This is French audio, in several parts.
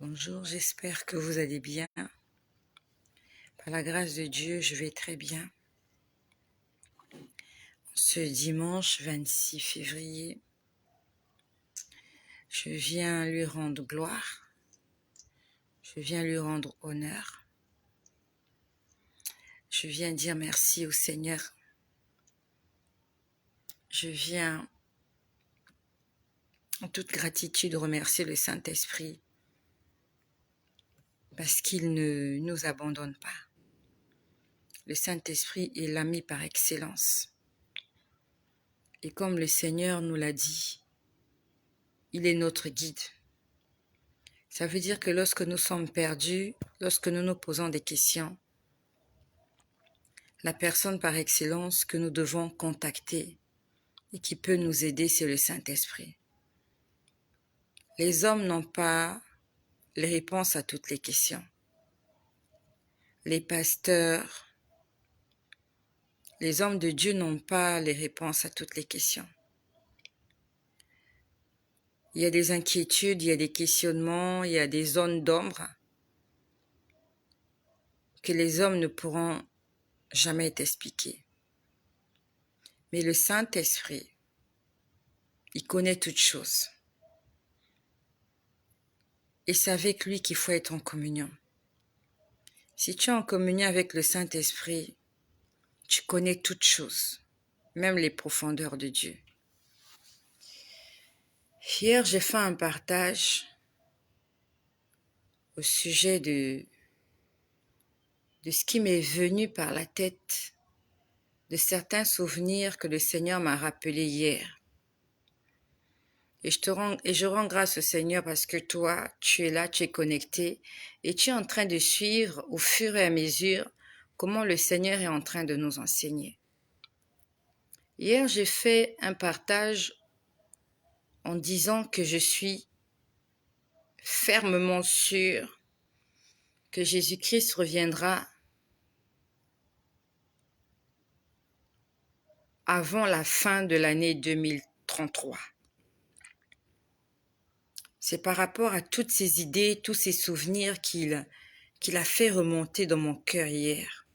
Bonjour, j'espère que vous allez bien. Par la grâce de Dieu, je vais très bien. Ce dimanche 26 février, je viens lui rendre gloire. Je viens lui rendre honneur. Je viens dire merci au Seigneur. Je viens en toute gratitude remercier le Saint-Esprit parce qu'il ne nous abandonne pas. Le Saint-Esprit est l'ami par excellence. Et comme le Seigneur nous l'a dit, il est notre guide. Ça veut dire que lorsque nous sommes perdus, lorsque nous nous posons des questions, la personne par excellence que nous devons contacter et qui peut nous aider, c'est le Saint-Esprit. Les hommes n'ont pas les réponses à toutes les questions. Les pasteurs, les hommes de Dieu n'ont pas les réponses à toutes les questions. Il y a des inquiétudes, il y a des questionnements, il y a des zones d'ombre que les hommes ne pourront jamais t'expliquer. Mais le Saint-Esprit, il connaît toutes choses. Et c'est avec lui qu'il faut être en communion. Si tu es en communion avec le Saint-Esprit, tu connais toutes choses, même les profondeurs de Dieu. Hier, j'ai fait un partage au sujet de ce qui m'est venu par la tête, de certains souvenirs que le Seigneur m'a rappelés hier. Et je rends grâce au Seigneur parce que toi, tu es là, tu es connecté et tu es en train de suivre au fur et à mesure comment le Seigneur est en train de nous enseigner. Hier, j'ai fait un partage en disant que je suis fermement sûre que Jésus-Christ reviendra avant la fin de l'année 2033. C'est par rapport à toutes ces idées, tous ces souvenirs qu'il a fait remonter dans mon cœur hier.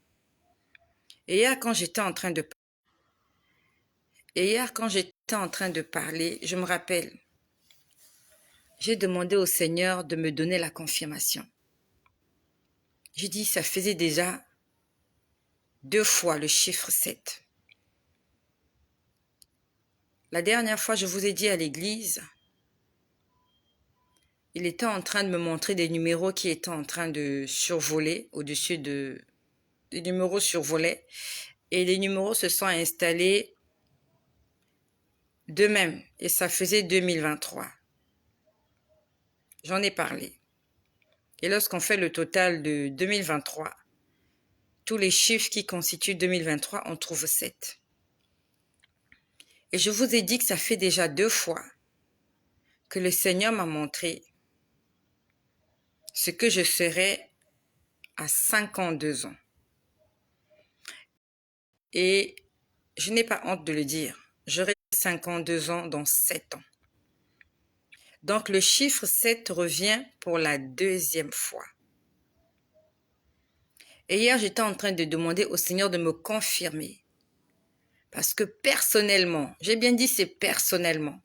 Et hier, quand j'étais en train de parler, je me rappelle, j'ai demandé au Seigneur de me donner la confirmation. J'ai dit, ça faisait déjà 2 fois le chiffre 7. La dernière fois, je vous ai dit à l'église, il était en train de me montrer des numéros qui étaient en train de survoler au-dessus des numéros survolaient et les numéros se sont installés d'eux-mêmes et ça faisait 2023. J'en ai parlé. Et lorsqu'on fait le total de 2023, tous les chiffres qui constituent 2023, on trouve 7. Et je vous ai dit que ça fait déjà 2 fois que le Seigneur m'a montré ce que je serais à 52 ans. Et je n'ai pas honte de le dire. J'aurai 52 ans dans 7 ans. Donc le chiffre 7 revient pour la 2e fois. Et hier, j'étais en train de demander au Seigneur de me confirmer. Parce que personnellement, j'ai bien dit c'est personnellement.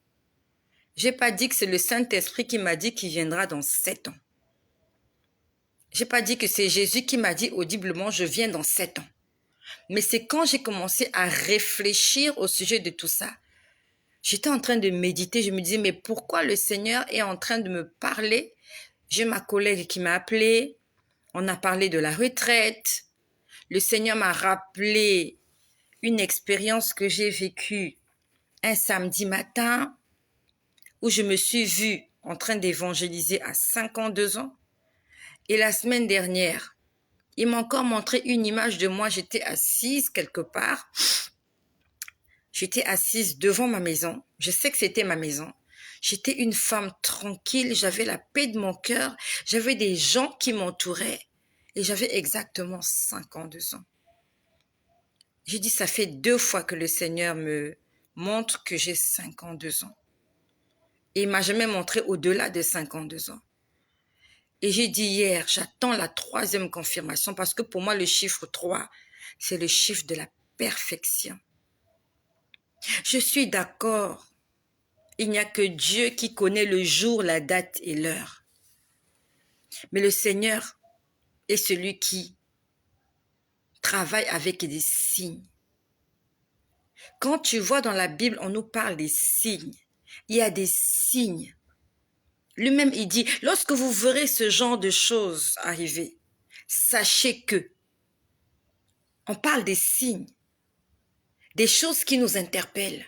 J'ai pas dit que c'est le Saint-Esprit qui m'a dit qu'il viendra dans 7 ans. J'ai pas dit que c'est Jésus qui m'a dit audiblement je viens dans 7 ans. Mais c'est quand j'ai commencé à réfléchir au sujet de tout ça, j'étais en train de méditer, je me disais mais pourquoi le Seigneur est en train de me parler? J'ai ma collègue qui m'a appelé, on a parlé de la retraite. Le Seigneur m'a rappelé une expérience que j'ai vécue un samedi matin où je me suis vue en train d'évangéliser à 52 ans. Et la semaine dernière, il m'a encore montré une image de moi. J'étais assise quelque part. J'étais assise devant ma maison. Je sais que c'était ma maison. J'étais une femme tranquille. J'avais la paix de mon cœur. J'avais des gens qui m'entouraient. Et j'avais exactement 52 ans. J'ai dit, ça fait 2 fois que le Seigneur me montre que j'ai 52 ans. Et il m'a jamais montré au-delà de 52 ans. Et j'ai dit hier, j'attends la 3e confirmation parce que pour moi, le chiffre 3, c'est le chiffre de la perfection. Je suis d'accord. Il n'y a que Dieu qui connaît le jour, la date et l'heure. Mais le Seigneur est celui qui travaille avec des signes. Quand tu vois dans la Bible, on nous parle des signes. Il y a des signes. Lui-même, il dit, lorsque vous verrez ce genre de choses arriver, sachez que on parle des signes, des choses qui nous interpellent.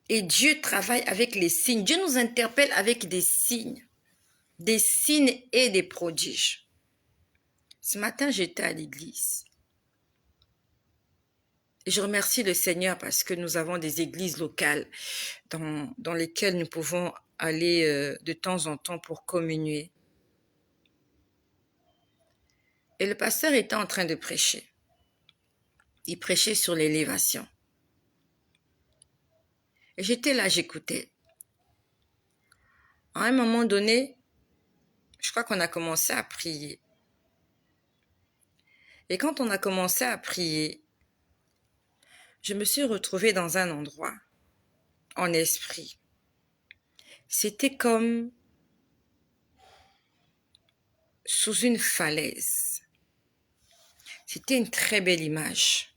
Et Dieu travaille avec les signes. Dieu nous interpelle avec des signes et des prodiges. Ce matin, j'étais à l'église. Et je remercie le Seigneur parce que nous avons des églises locales dans lesquelles nous pouvons aller de temps en temps pour communier. Et le pasteur était en train de prêcher. Il prêchait sur l'élévation. Et j'étais là, j'écoutais. À un moment donné, je crois qu'on a commencé à prier. Et quand on a commencé à prier, je me suis retrouvée dans un endroit, en esprit. C'était comme sous une falaise. C'était une très belle image,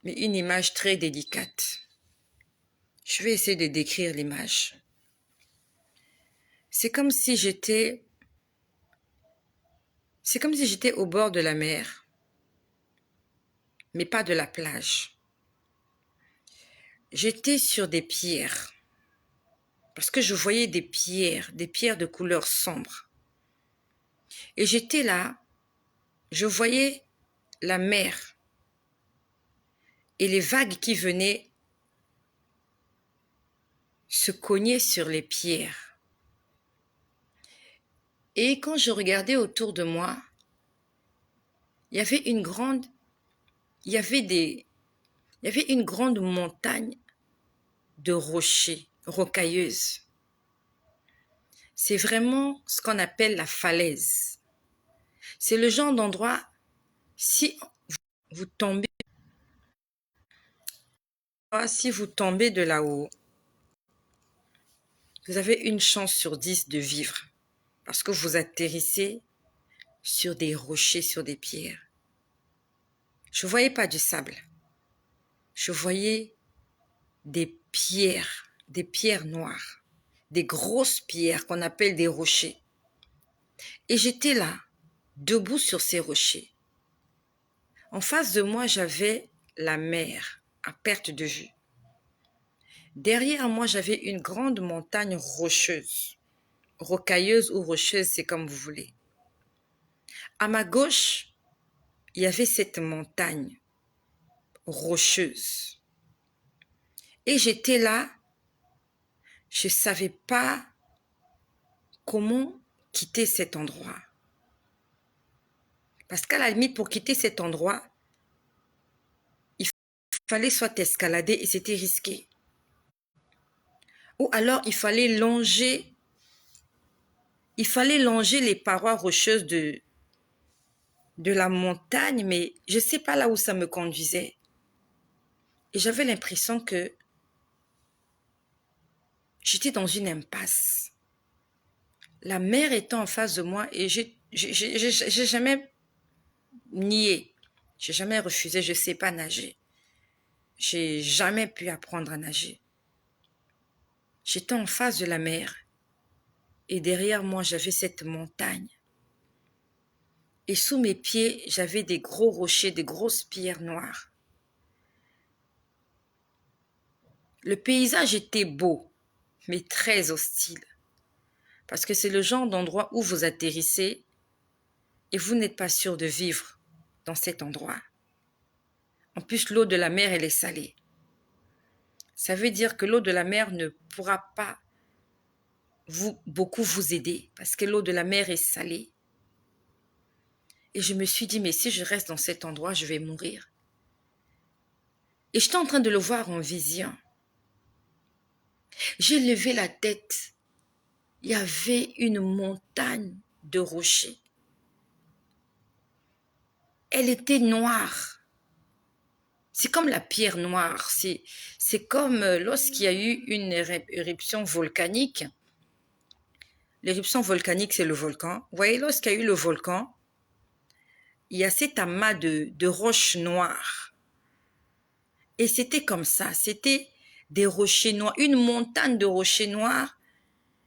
mais une image très délicate. Je vais essayer de décrire l'image. C'est comme si j'étais au bord de la mer, mais pas de la plage. J'étais sur des pierres, parce que je voyais des pierres de couleur sombre. Et j'étais là, je voyais la mer et les vagues qui venaient se cogner sur les pierres. Et quand je regardais autour de moi, il y avait une grande montagne de rochers, rocailleuses. C'est vraiment ce qu'on appelle la falaise. C'est le genre d'endroit, si vous tombez de là-haut, vous avez une chance sur 10 de vivre parce que vous atterrissez sur des rochers, sur des pierres. Je ne voyais pas du sable. Je voyais des pierres noires, des grosses pierres qu'on appelle des rochers. Et j'étais là, debout sur ces rochers. En face de moi, j'avais la mer à perte de vue. Derrière moi, j'avais une grande montagne rocheuse, rocailleuse ou rocheuse, c'est comme vous voulez. À ma gauche, il y avait cette montagne rocheuse. Et j'étais là, je ne savais pas comment quitter cet endroit. Parce qu'à la limite, pour quitter cet endroit, il fallait soit escalader et c'était risqué. Ou alors, il fallait longer les parois rocheuses de la montagne, mais je ne sais pas là où ça me conduisait. Et j'avais l'impression que j'étais dans une impasse. La mer était en face de moi et j'ai jamais nié. J'ai jamais refusé, je ne sais pas nager. J'ai jamais pu apprendre à nager. J'étais en face de la mer et derrière moi, j'avais cette montagne. Et sous mes pieds, j'avais des gros rochers, des grosses pierres noires. Le paysage était beau, mais très hostile. Parce que c'est le genre d'endroit où vous atterrissez et vous n'êtes pas sûr de vivre dans cet endroit. En plus, l'eau de la mer, elle est salée. Ça veut dire que l'eau de la mer ne pourra pas beaucoup vous aider parce que l'eau de la mer est salée. Et je me suis dit, mais si je reste dans cet endroit, je vais mourir. Et j'étais en train de le voir en vision. J'ai levé la tête. il y avait une montagne de rochers. Elle était noire. C'est comme la pierre noire. C'est comme lorsqu'il y a eu une éruption volcanique. L'éruption volcanique, c'est le volcan. Vous voyez, lorsqu'il y a eu le volcan, il y a cet amas de roches noires. Et c'était comme ça. C'était des rochers noirs, une montagne de rochers noirs,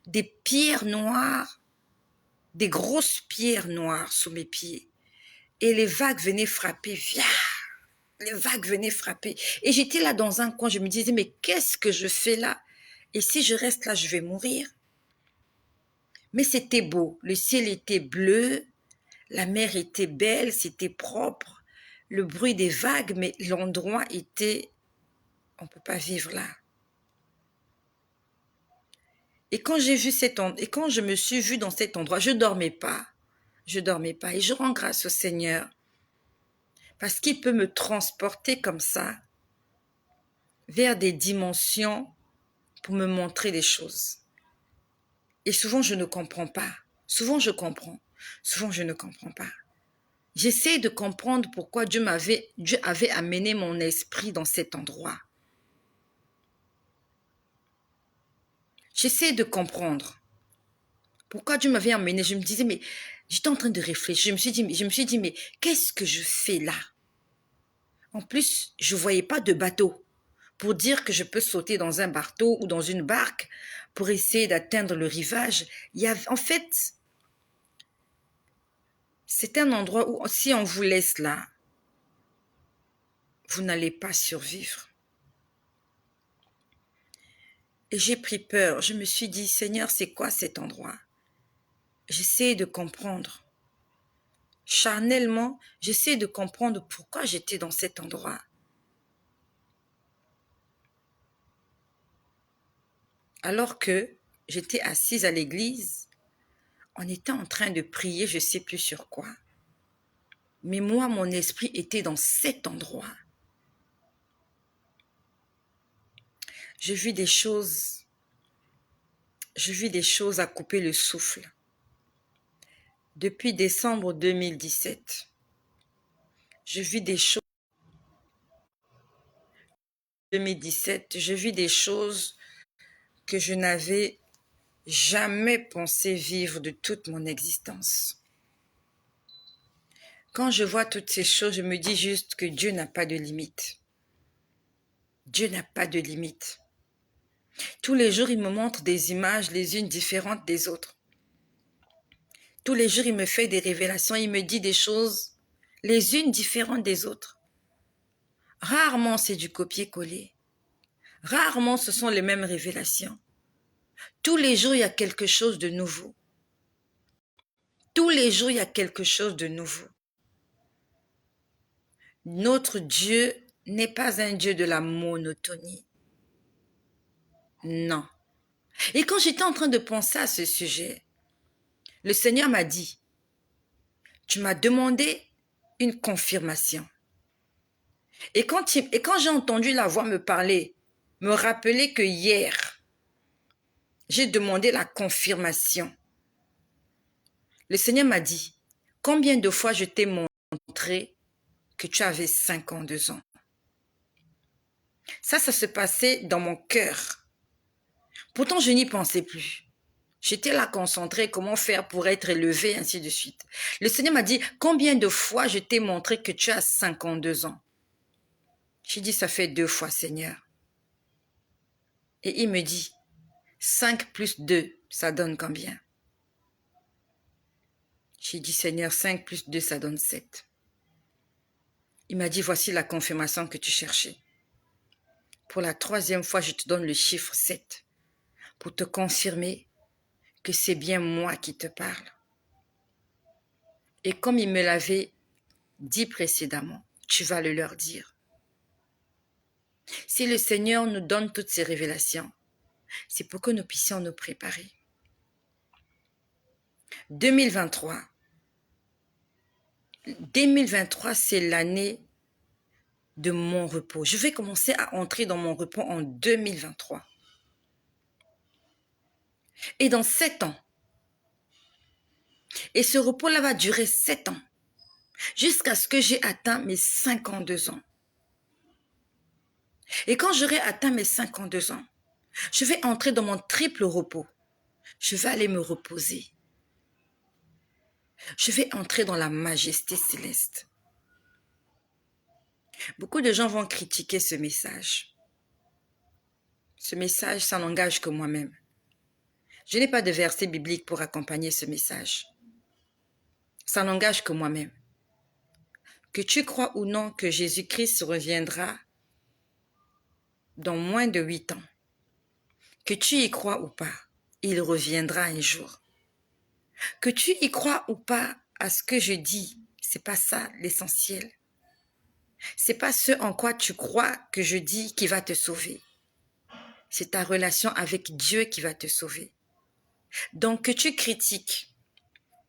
des pierres noires, des grosses pierres noires sous mes pieds. Et les vagues venaient frapper. Via, les vagues venaient frapper. Et j'étais là dans un coin. Je me disais, mais qu'est-ce que je fais là? Et si je reste là, je vais mourir. Mais c'était beau. Le ciel était bleu. La mer était belle. C'était propre. Le bruit des vagues, mais l'endroit était... On ne peut pas vivre là. Et quand j'ai vu et quand je me suis vue dans cet endroit, je dormais pas. Je dormais pas. Et je rends grâce au Seigneur. Parce qu'il peut me transporter comme ça vers des dimensions pour me montrer des choses. Et souvent, je ne comprends pas. Souvent, je comprends. Souvent, je ne comprends pas. J'essaie de comprendre pourquoi Dieu avait amené mon esprit dans cet endroit. J'essaie de comprendre pourquoi Dieu m'avait amené. Je me disais, mais j'étais en train de réfléchir. Je me suis dit, mais qu'est-ce que je fais là? En plus, je ne voyais pas de bateau pour dire que je peux sauter dans un bateau ou dans une barque pour essayer d'atteindre le rivage. En fait, c'est un endroit où si on vous laisse là, vous n'allez pas survivre. Et j'ai pris peur. Je me suis dit, Seigneur, c'est quoi cet endroit? J'essaie de comprendre. Charnellement, j'essaie de comprendre pourquoi j'étais dans cet endroit. Alors que j'étais assise à l'église, on était en train de prier, je ne sais plus sur quoi. Mais moi, mon esprit était dans cet endroit. Je vis des choses à couper le souffle. Depuis décembre 2017, je vis des choses. 2017, je vis des choses que je n'avais jamais pensé vivre de toute mon existence. Quand je vois toutes ces choses, je me dis juste que Dieu n'a pas de limite. Dieu n'a pas de limite. Tous les jours, il me montre des images, les unes différentes des autres. Tous les jours, il me fait des révélations, il me dit des choses, les unes différentes des autres. Rarement, c'est du copier-coller. Rarement, ce sont les mêmes révélations. Tous les jours, il y a quelque chose de nouveau. Tous les jours, il y a quelque chose de nouveau. Notre Dieu n'est pas un Dieu de la monotonie. Non. Et quand j'étais en train de penser à ce sujet, le Seigneur m'a dit, tu m'as demandé une confirmation. Et quand j'ai entendu la voix me parler, me rappeler que hier, j'ai demandé la confirmation. Le Seigneur m'a dit, combien de fois je t'ai montré que tu avais 52 ans. Ça se passait dans mon cœur. Pourtant, je n'y pensais plus. J'étais là concentrée, comment faire pour être élevée, ainsi de suite. Le Seigneur m'a dit, combien de fois je t'ai montré que tu as 52 ans? J'ai dit, ça fait 2 fois, Seigneur. Et il me dit, 5 plus 2, ça donne combien? J'ai dit, Seigneur, 5 plus 2, ça donne 7. Il m'a dit, voici la confirmation que tu cherchais. Pour la 3e fois, je te donne le chiffre 7 pour te confirmer que c'est bien moi qui te parle. Et comme il me l'avait dit précédemment, tu vas le leur dire. Si le Seigneur nous donne toutes ces révélations, c'est pour que nous puissions nous préparer. 2023, c'est l'année de mon repos. Je vais commencer à entrer dans mon repos en 2023. Et dans 7 ans, et ce repos-là va durer 7 ans, jusqu'à ce que j'ai atteint mes 52 ans. Et quand j'aurai atteint mes 52 ans, je vais entrer dans mon triple repos. Je vais aller me reposer. Je vais entrer dans la majesté céleste. Beaucoup de gens vont critiquer ce message. Ce message, ça n'engage que moi-même. Je n'ai pas de verset biblique pour accompagner ce message. Ça n'engage que moi-même. Que tu crois ou non que Jésus-Christ reviendra dans moins de 8 ans, que tu y crois ou pas, il reviendra un jour. Que tu y crois ou pas à ce que je dis, c'est pas ça l'essentiel. C'est pas ce en quoi tu crois que je dis qui va te sauver. C'est ta relation avec Dieu qui va te sauver. Donc que tu critiques,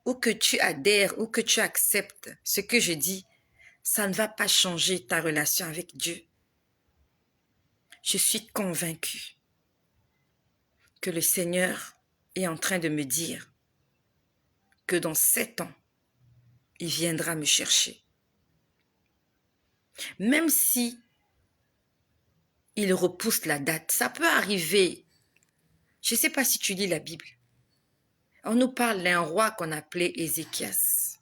ou que tu adhères, ou que tu acceptes ce que je dis, ça ne va pas changer ta relation avec Dieu. Je suis convaincue que le Seigneur est en train de me dire que dans 7 ans, il viendra me chercher. Même si il repousse la date, ça peut arriver. Je ne sais pas si tu lis la Bible. On nous parle d'un roi qu'on appelait Ézéchias.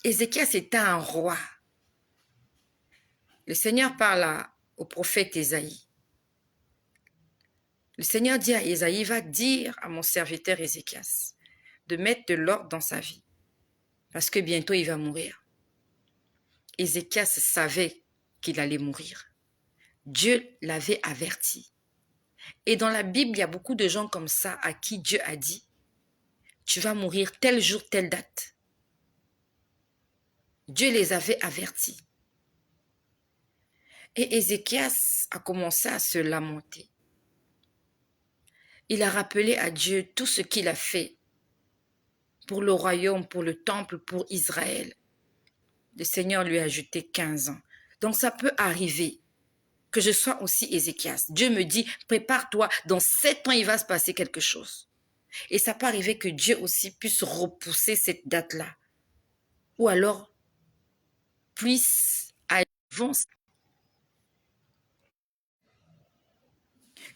Ézéchias était un roi. Le Seigneur parle au prophète Ésaïe. Le Seigneur dit à Ésaïe, va dire à mon serviteur Ézéchias de mettre de l'ordre dans sa vie, parce que bientôt il va mourir. Ézéchias savait qu'il allait mourir. Dieu l'avait averti. Et dans la Bible, il y a beaucoup de gens comme ça à qui Dieu a dit, tu vas mourir tel jour, telle date. Dieu les avait avertis. Et Ézéchias a commencé à se lamenter. Il a rappelé à Dieu tout ce qu'il a fait pour le royaume, pour le temple, pour Israël. Le Seigneur lui a ajouté 15 ans. Donc ça peut arriver que je sois aussi Ézéchias. Dieu me dit, prépare-toi, dans 7 ans, il va se passer quelque chose. Et ça peut arriver que Dieu aussi puisse repousser cette date-là. Ou alors, puisse avancer.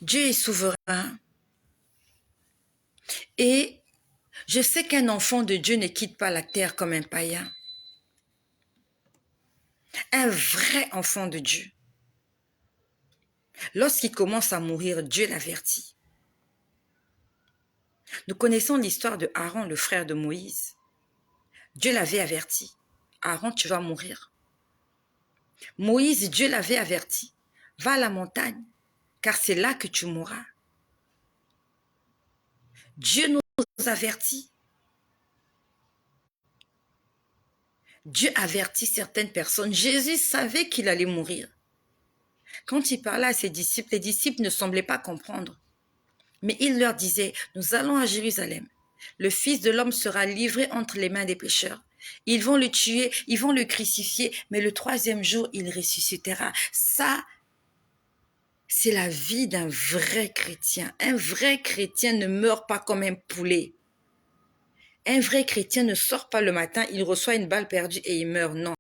Dieu est souverain. Et je sais qu'un enfant de Dieu ne quitte pas la terre comme un païen. Un vrai enfant de Dieu. Lorsqu'il commence à mourir, Dieu l'avertit. Nous connaissons l'histoire de Aaron, le frère de Moïse. Dieu l'avait averti. Aaron, tu vas mourir. Moïse, Dieu l'avait averti. Va à la montagne, car c'est là que tu mourras. Dieu nous avertit. Dieu avertit certaines personnes. Jésus savait qu'il allait mourir. Quand il parlait à ses disciples, les disciples ne semblaient pas comprendre. Mais il leur disait, nous allons à Jérusalem. Le Fils de l'homme sera livré entre les mains des pécheurs. Ils vont le tuer, ils vont le crucifier, mais le 3e jour, il ressuscitera. Ça, c'est la vie d'un vrai chrétien. Un vrai chrétien ne meurt pas comme un poulet. Un vrai chrétien ne sort pas le matin, il reçoit une balle perdue et il meurt. Non.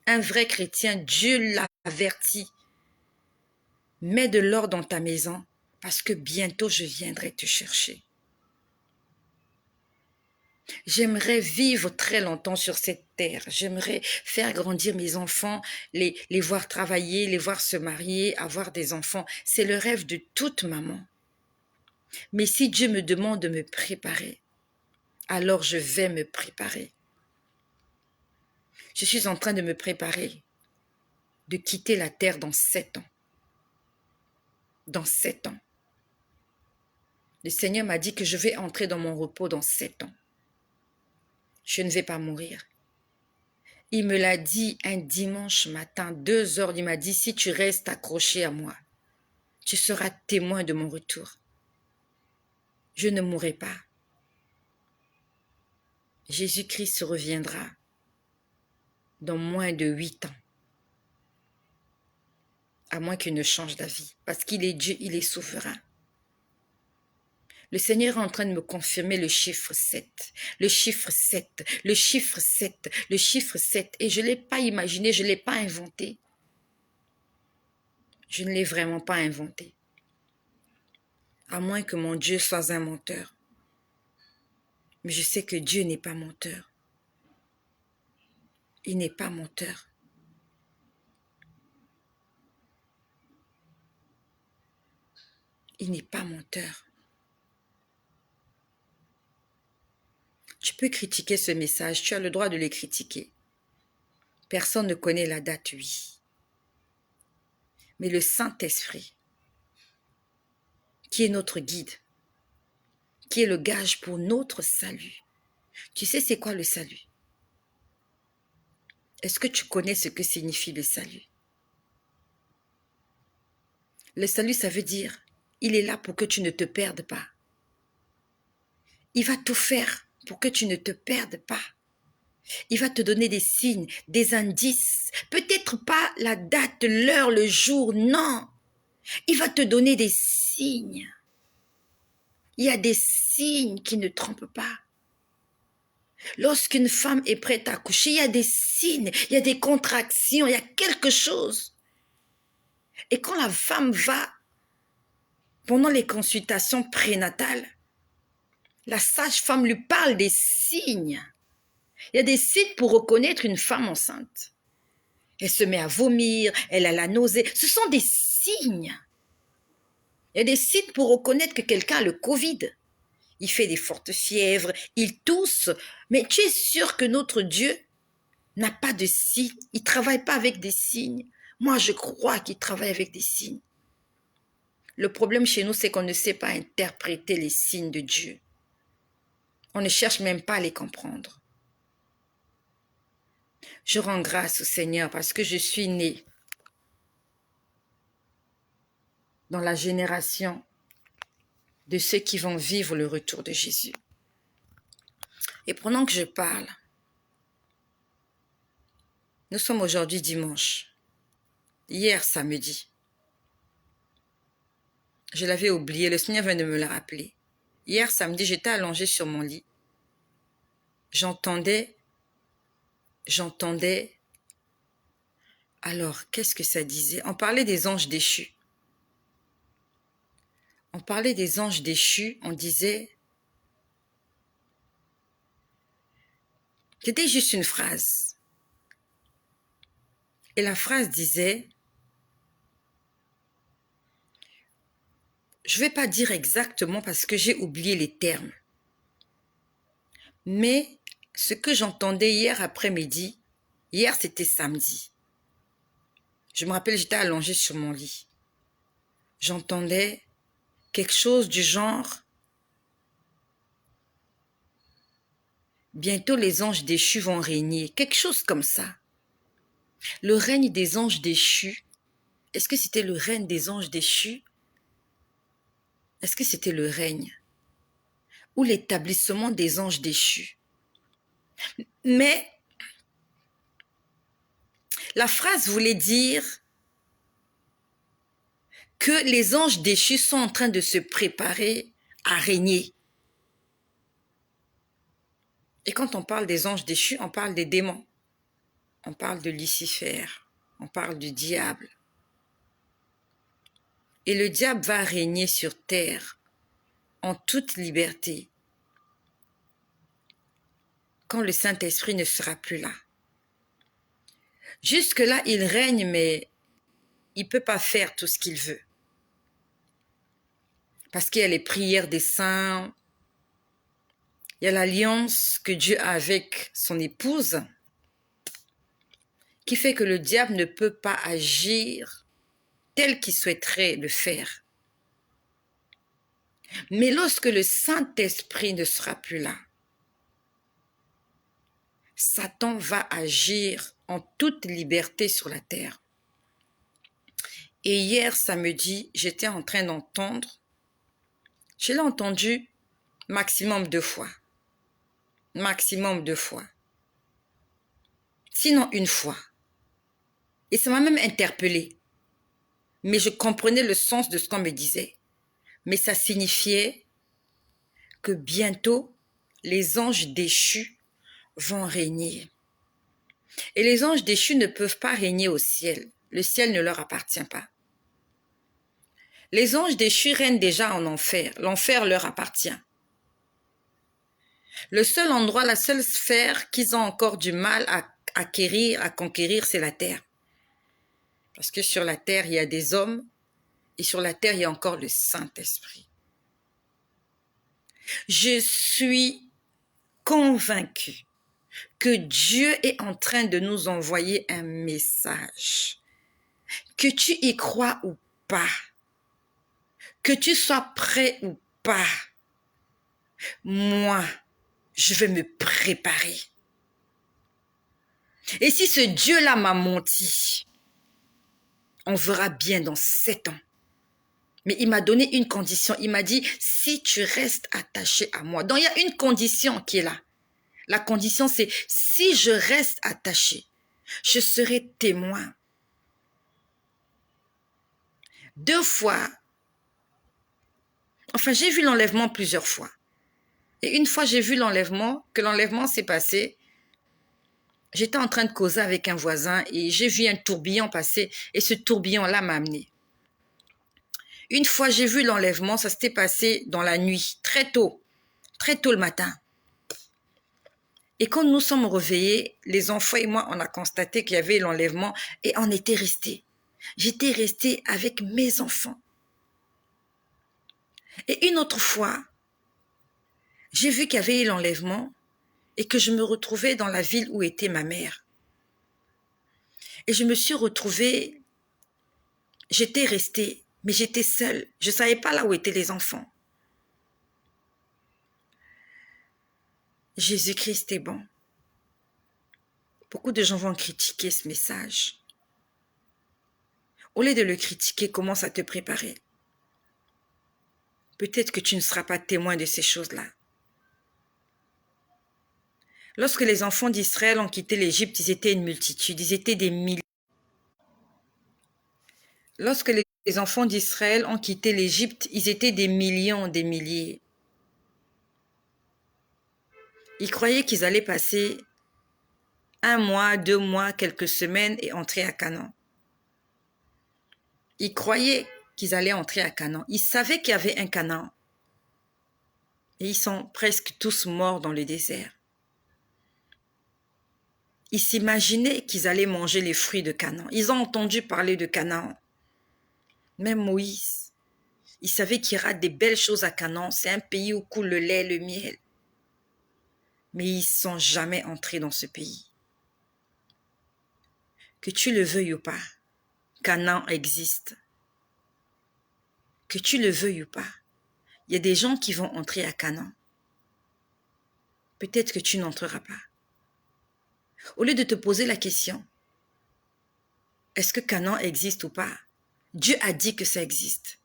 Un vrai chrétien, Dieu l'avertit. Mets de l'or dans ta maison parce que bientôt je viendrai te chercher. J'aimerais vivre très longtemps sur cette terre. J'aimerais faire grandir mes enfants, les voir travailler, les voir se marier, avoir des enfants. C'est le rêve de toute maman. Mais si Dieu me demande de me préparer, alors je vais me préparer. Je suis en train de me préparer, de quitter la terre dans 7 ans. Dans 7 ans. Le Seigneur m'a dit que je vais entrer dans mon repos dans 7 ans. Je ne vais pas mourir. Il me l'a dit un dimanche matin, 2 heures, il m'a dit, si tu restes accroché à moi, tu seras témoin de mon retour. Je ne mourrai pas. Jésus-Christ reviendra dans moins de 8 ans. À moins qu'il ne change d'avis. Parce qu'il est Dieu, il est souverain. Le Seigneur est en train de me confirmer le chiffre 7, le chiffre 7, le chiffre 7, le chiffre 7. Et je ne l'ai pas imaginé, je ne l'ai pas inventé. Je ne l'ai vraiment pas inventé. À moins que mon Dieu soit un menteur. Mais je sais que Dieu n'est pas menteur. Il n'est pas menteur. Il n'est pas menteur. Tu peux critiquer ce message, tu as le droit de le critiquer. Personne ne connaît la date, oui. Mais le Saint-Esprit, qui est notre guide, qui est le gage pour notre salut. Tu sais c'est quoi le salut? Est-ce que tu connais ce que signifie le salut? Le salut, ça veut dire, il est là pour que tu ne te perdes pas. Il va tout faire pour que tu ne te perdes pas. Il va te donner des signes, des indices. Peut-être pas la date, l'heure, le jour, non. Il va te donner des signes. Il y a des signes qui ne trompent pas. Lorsqu'une femme est prête à accoucher, il y a des signes, il y a des contractions, il y a quelque chose. Et quand la femme va, pendant les consultations prénatales, la sage-femme lui parle des signes. Il y a des signes pour reconnaître une femme enceinte. Elle se met à vomir, elle a la nausée. Ce sont des signes. Il y a des signes pour reconnaître que quelqu'un a le Covid. Il fait des fortes fièvres, il tousse. Mais tu es sûr que notre Dieu n'a pas de signes? Il ne travaille pas avec des signes. Moi, je crois qu'il travaille avec des signes. Le problème chez nous, c'est qu'on ne sait pas interpréter les signes de Dieu. On ne cherche même pas à les comprendre. Je rends grâce au Seigneur parce que je suis née dans la génération de ceux qui vont vivre le retour de Jésus. Et pendant que je parle, nous sommes aujourd'hui dimanche. Hier samedi, je l'avais oublié, le Seigneur vient de me le rappeler. Hier samedi, j'étais allongée sur mon lit. J'entendais. Alors, qu'est-ce que ça disait? On parlait des anges déchus. On parlait des anges déchus, on disait... C'était juste une phrase. Et la phrase disait... Je ne vais pas dire exactement parce que j'ai oublié les termes. Mais ce que j'entendais hier après-midi, hier c'était samedi. Je me rappelle, j'étais allongée sur mon lit. J'entendais quelque chose du genre... Bientôt les anges déchus vont régner. Quelque chose comme ça. Le règne des anges déchus. Est-ce que c'était le règne des anges déchus? Est-ce que c'était le règne? Ou l'établissement des anges déchus? Mais la phrase voulait dire que les anges déchus sont en train de se préparer à régner. Et quand on parle des anges déchus, on parle des démons. On parle de Lucifer. On parle du diable. Et le diable va régner sur terre en toute liberté quand le Saint-Esprit ne sera plus là. Jusque-là, il règne, mais il ne peut pas faire tout ce qu'il veut. Parce qu'il y a les prières des saints, il y a l'alliance que Dieu a avec son épouse, qui fait que le diable ne peut pas agir tel qu'il souhaiterait le faire. Mais lorsque le Saint-Esprit ne sera plus là, Satan va agir en toute liberté sur la terre. Et hier samedi, j'étais en train d'entendre, je l'ai entendu maximum 2 fois. Maximum 2 fois. Sinon 1 fois. Et ça m'a même interpellée. Mais je comprenais le sens de ce qu'on me disait. Mais ça signifiait que bientôt, les anges déchus vont régner. Et les anges déchus ne peuvent pas régner au ciel. Le ciel ne leur appartient pas. Les anges déchus règnent déjà en enfer. L'enfer leur appartient. Le seul endroit, la seule sphère qu'ils ont encore du mal à acquérir, à conquérir, c'est la terre. Parce que sur la terre, il y a des hommes et sur la terre, il y a encore le Saint-Esprit. Je suis convaincue que Dieu est en train de nous envoyer un message. Que tu y crois ou pas, que tu sois prêt ou pas, moi, je vais me préparer. Et si ce Dieu-là m'a menti, on verra bien dans 7 ans. Mais il m'a donné une condition. Il m'a dit, si tu restes attaché à moi. Donc, il y a une condition qui est là. La condition, c'est, si je reste attaché, je serai témoin. 2 fois, enfin, j'ai vu l'enlèvement plusieurs fois. Et une fois, j'ai vu que l'enlèvement s'est passé. J'étais en train de causer avec un voisin et j'ai vu un tourbillon passer et ce tourbillon-là m'a amené. Une fois, j'ai vu l'enlèvement, ça s'était passé dans la nuit, très tôt le matin. Et quand nous sommes réveillés, les enfants et moi, on a constaté qu'il y avait l'enlèvement et on était restés. J'étais restée avec mes enfants. Et une autre fois, j'ai vu qu'il y avait l'enlèvement et que je me retrouvais dans la ville où était ma mère. Et je me suis retrouvée, j'étais restée, mais j'étais seule. Je ne savais pas là où étaient les enfants. Jésus-Christ est bon. Beaucoup de gens vont critiquer ce message. Au lieu de le critiquer, commence à te préparer. Peut-être que tu ne seras pas témoin de ces choses-là. Lorsque les enfants d'Israël ont quitté l'Égypte, ils étaient une multitude, ils étaient des milliers. Lorsque les enfants d'Israël ont quitté l'Égypte, ils étaient des millions, des milliers. Ils croyaient qu'ils allaient passer 1 mois, 2 mois, quelques semaines et entrer à Canaan. Ils croyaient qu'ils allaient entrer à Canaan. Ils savaient qu'il y avait un Canaan. Et ils sont presque tous morts dans le désert. Ils s'imaginaient qu'ils allaient manger les fruits de Canaan. Ils ont entendu parler de Canaan. Même Moïse, il savait qu'il y aura des belles choses à Canaan. C'est un pays où coule le lait, le miel. Mais ils ne sont jamais entrés dans ce pays. Que tu le veuilles ou pas, Canaan existe. Que tu le veuilles ou pas, il y a des gens qui vont entrer à Canaan. Peut-être que tu n'entreras pas. Au lieu de te poser la question, est-ce que Canaan existe ou pas? Dieu a dit que ça existe.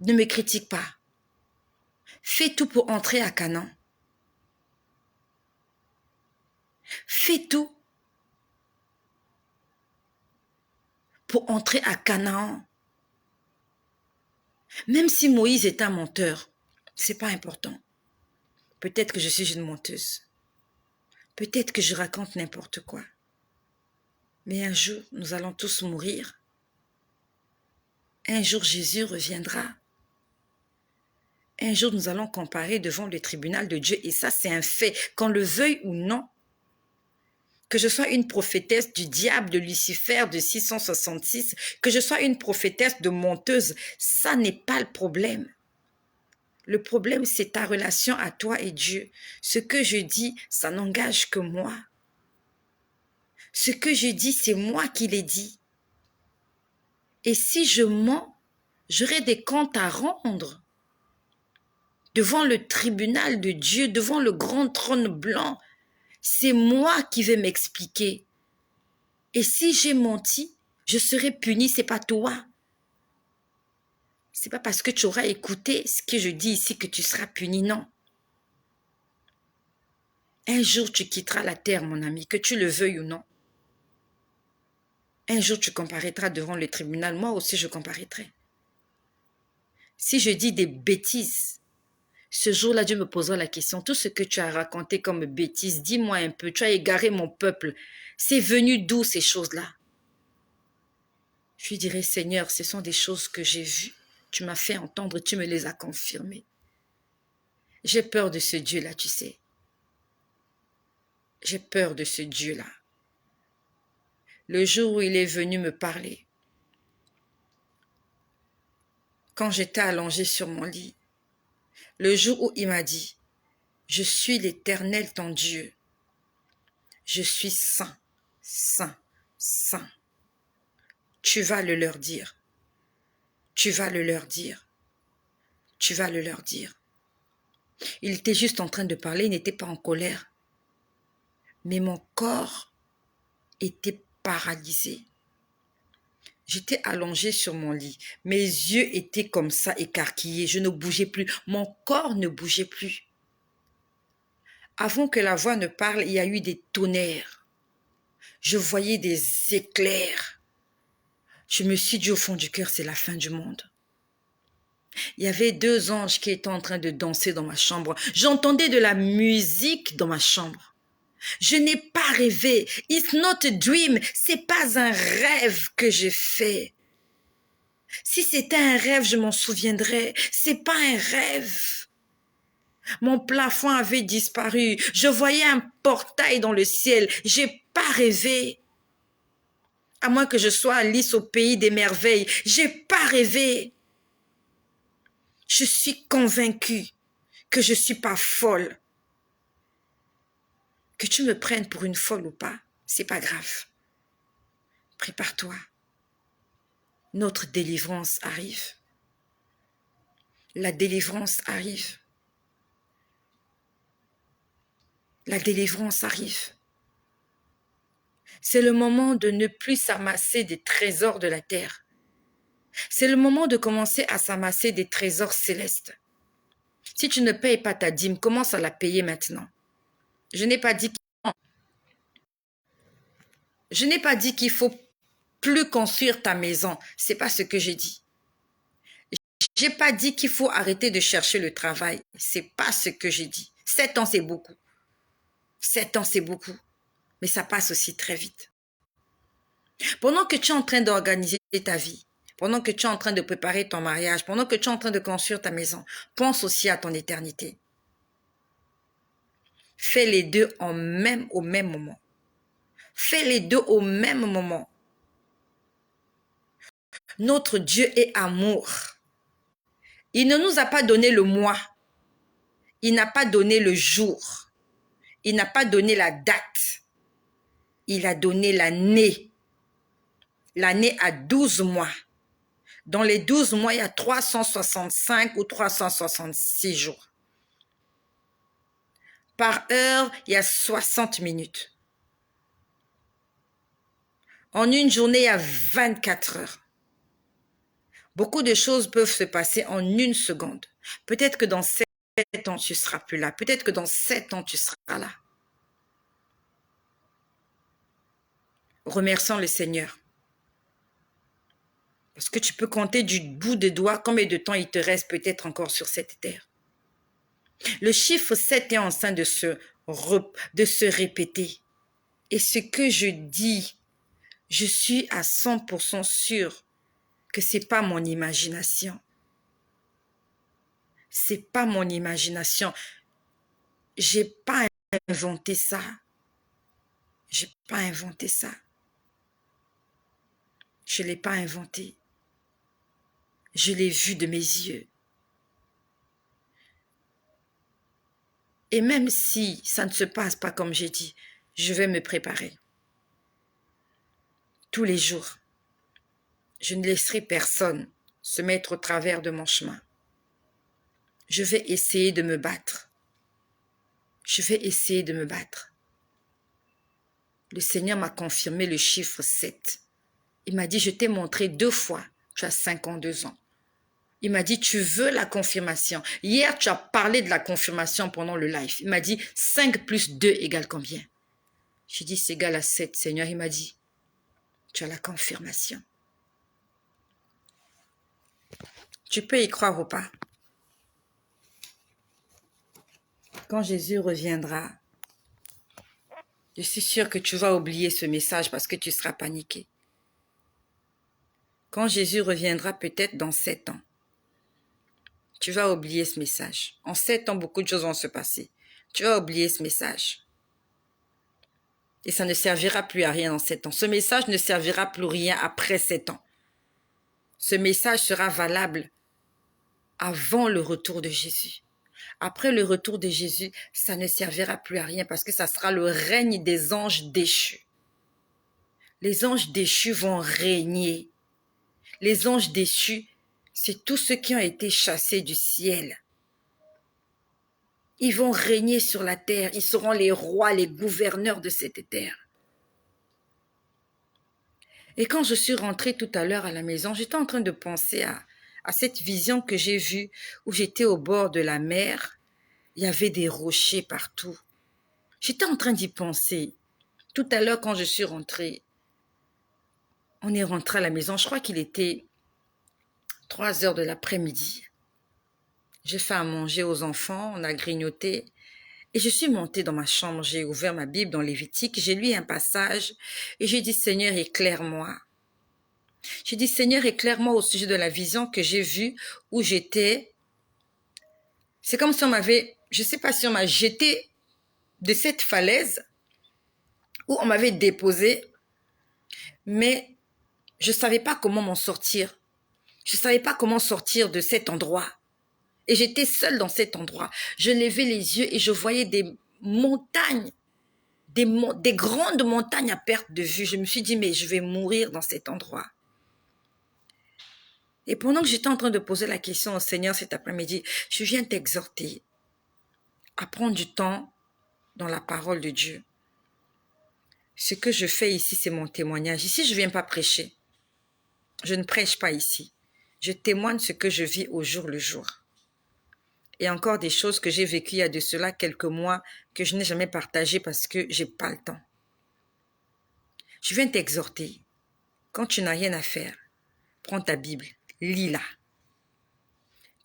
Ne me critique pas. Fais tout pour entrer à Canaan. Fais tout pour entrer à Canaan. Même si Moïse est un menteur, c'est pas important. Peut-être que je suis une menteuse. Peut-être que je raconte n'importe quoi. Mais un jour, nous allons tous mourir. Un jour, Jésus reviendra. Un jour, nous allons comparer devant le tribunal de Dieu. Et ça, c'est un fait, qu'on le veuille ou non. Que je sois une prophétesse du diable, de Lucifer, de 666, que je sois une prophétesse de menteuse, ça n'est pas le problème. Le problème, c'est ta relation à toi et Dieu. Ce que je dis, ça n'engage que moi. Ce que je dis, c'est moi qui l'ai dit. Et si je mens, j'aurai des comptes à rendre devant le tribunal de Dieu, devant le grand trône blanc. C'est moi qui vais m'expliquer. Et si j'ai menti, je serai puni, c'est pas toi. C'est pas parce que tu auras écouté ce que je dis ici que tu seras puni, non. Un jour, tu quitteras la terre, mon ami, que tu le veuilles ou non. Un jour, tu comparaîtras devant le tribunal. Moi aussi, je comparaîtrai. Si je dis des bêtises, Ce jour-là, Dieu me posera la question, tout ce que tu as raconté comme bêtise, dis-moi un peu, tu as égaré mon peuple. C'est venu d'où ces choses-là? Je lui dirai, Seigneur, ce sont des choses que j'ai vues. Tu m'as fait entendre, tu me les as confirmées. J'ai peur de ce Dieu-là, tu sais. J'ai peur de ce Dieu-là. Le jour où il est venu me parler, quand j'étais allongée sur mon lit, le jour où il m'a dit, je suis l'Éternel ton Dieu. Je suis saint, saint, saint. Tu vas le leur dire. Tu vas le leur dire. Tu vas le leur dire. Il était juste en train de parler, il n'était pas en colère. Mais mon corps était paralysé. J'étais allongée sur mon lit. Mes yeux étaient comme ça écarquillés. Je ne bougeais plus. Mon corps ne bougeait plus. Avant que la voix ne parle, il y a eu des tonnerres. Je voyais des éclairs. Je me suis dit au fond du cœur, c'est la fin du monde. Il y avait 2 anges qui étaient en train de danser dans ma chambre. J'entendais de la musique dans ma chambre. Je n'ai pas rêvé. It's not a dream. C'est pas un rêve que j'ai fait. Si c'était un rêve, je m'en souviendrais. C'est pas un rêve. Mon plafond avait disparu. Je voyais un portail dans le ciel. J'ai pas rêvé. À moins que je sois Alice au pays des merveilles. J'ai pas rêvé. Je suis convaincue que je suis pas folle. Que tu me prennes pour une folle ou pas, c'est pas grave. Prépare-toi. Notre délivrance arrive. La délivrance arrive. La délivrance arrive. C'est le moment de ne plus s'amasser des trésors de la terre. C'est le moment de commencer à s'amasser des trésors célestes. Si tu ne payes pas ta dîme, commence à la payer maintenant. Je n'ai pas dit qu'il faut plus construire ta maison. C'est pas ce que j'ai dit. J'ai pas dit qu'il faut arrêter de chercher le travail. C'est pas ce que j'ai dit. 7 ans, c'est beaucoup. 7 ans, c'est beaucoup. Mais ça passe aussi très vite. Pendant que tu es en train d'organiser ta vie, pendant que tu es en train de préparer ton mariage, pendant que tu es en train de construire ta maison, pense aussi à ton éternité. Fais les deux au même moment. Fais les deux au même moment. Notre Dieu est amour. Il ne nous a pas donné le mois. Il n'a pas donné le jour. Il n'a pas donné la date. Il a donné l'année. L'année a 12 mois. Dans les 12 mois, il y a 365 ou 366 jours. Par heure, il y a 60 minutes. En une journée, il y a 24 heures. Beaucoup de choses peuvent se passer en une seconde. Peut-être que dans 7 ans, tu ne seras plus là. Peut-être que dans 7 ans, tu seras là. Remercions le Seigneur. Parce que tu peux compter du bout des doigts combien de temps il te reste peut-être encore sur cette terre. Le chiffre 7 est en train de se répéter. Et ce que je dis, je suis à 100% sûre que ce n'est pas mon imagination. C'est pas mon imagination. J'ai pas inventé ça. J'ai pas inventé ça. Je l'ai pas inventé. Je l'ai vu de mes yeux. Et même si ça ne se passe pas comme j'ai dit, je vais me préparer. Tous les jours, je ne laisserai personne se mettre au travers de mon chemin. Je vais essayer de me battre. Je vais essayer de me battre. Le Seigneur m'a confirmé le chiffre 7. Il m'a dit, je t'ai montré 2 fois, tu as 52 ans. Il m'a dit, tu veux la confirmation. Hier, tu as parlé de la confirmation pendant le live. Il m'a dit, 5 plus 2 égale combien? J'ai dit, c'est égal à 7, Seigneur. Il m'a dit, tu as la confirmation. Tu peux y croire ou pas? Quand Jésus reviendra, je suis sûre que tu vas oublier ce message parce que tu seras paniqué. Quand Jésus reviendra, peut-être dans 7 ans, tu vas oublier ce message. En 7 ans, beaucoup de choses vont se passer. Tu vas oublier ce message. Et ça ne servira plus à rien dans 7 ans. Ce message ne servira plus rien après 7 ans. Ce message sera valable avant le retour de Jésus. Après le retour de Jésus, ça ne servira plus à rien parce que ça sera le règne des anges déchus. Les anges déchus vont régner. Les anges déchus, c'est tous ceux qui ont été chassés du ciel. Ils vont régner sur la terre. Ils seront les rois, les gouverneurs de cette terre. Et quand je suis rentrée tout à l'heure à la maison, j'étais en train de penser à cette vision que j'ai vue où j'étais au bord de la mer. Il y avait des rochers partout. J'étais en train d'y penser. Tout à l'heure, quand je suis rentrée, on est rentré à la maison. Je crois qu'il était 3 heures de l'après-midi. J'ai fait à manger aux enfants, on a grignoté. Et je suis montée dans ma chambre, j'ai ouvert ma Bible dans Lévitique, j'ai lu un passage et j'ai dit, Seigneur, éclaire-moi. J'ai dit, Seigneur, éclaire-moi au sujet de la vision que j'ai vue où j'étais. C'est comme si on m'avait, je ne sais pas si on m'a jeté de cette falaise où on m'avait déposé, mais je ne savais pas comment m'en sortir. Je ne savais pas comment sortir de cet endroit. Et j'étais seule dans cet endroit. Je levais les yeux et je voyais des montagnes, des grandes montagnes à perte de vue. Je me suis dit, mais je vais mourir dans cet endroit. Et pendant que j'étais en train de poser la question au Seigneur cet après-midi, je viens t'exhorter à prendre du temps dans la parole de Dieu. Ce que je fais ici, c'est mon témoignage. Ici, je ne viens pas prêcher. Je ne prêche pas ici. Je témoigne ce que je vis au jour le jour. Et encore des choses que j'ai vécues il y a de cela quelques mois que je n'ai jamais partagées parce que je n'ai pas le temps. Je viens t'exhorter. Quand tu n'as rien à faire, prends ta Bible, lis-la.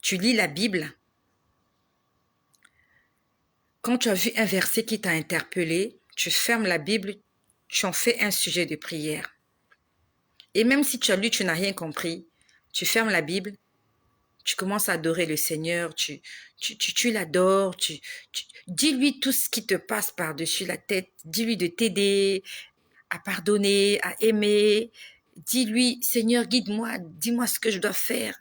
Tu lis la Bible. Quand tu as vu un verset qui t'a interpellé, tu fermes la Bible, tu en fais un sujet de prière. Et même si tu as lu, tu n'as rien compris, tu fermes la Bible, tu commences à adorer le Seigneur, tu l'adores, dis-lui tout ce qui te passe par-dessus la tête, dis-lui de t'aider, à pardonner, à aimer, dis-lui, Seigneur, guide-moi, dis-moi ce que je dois faire.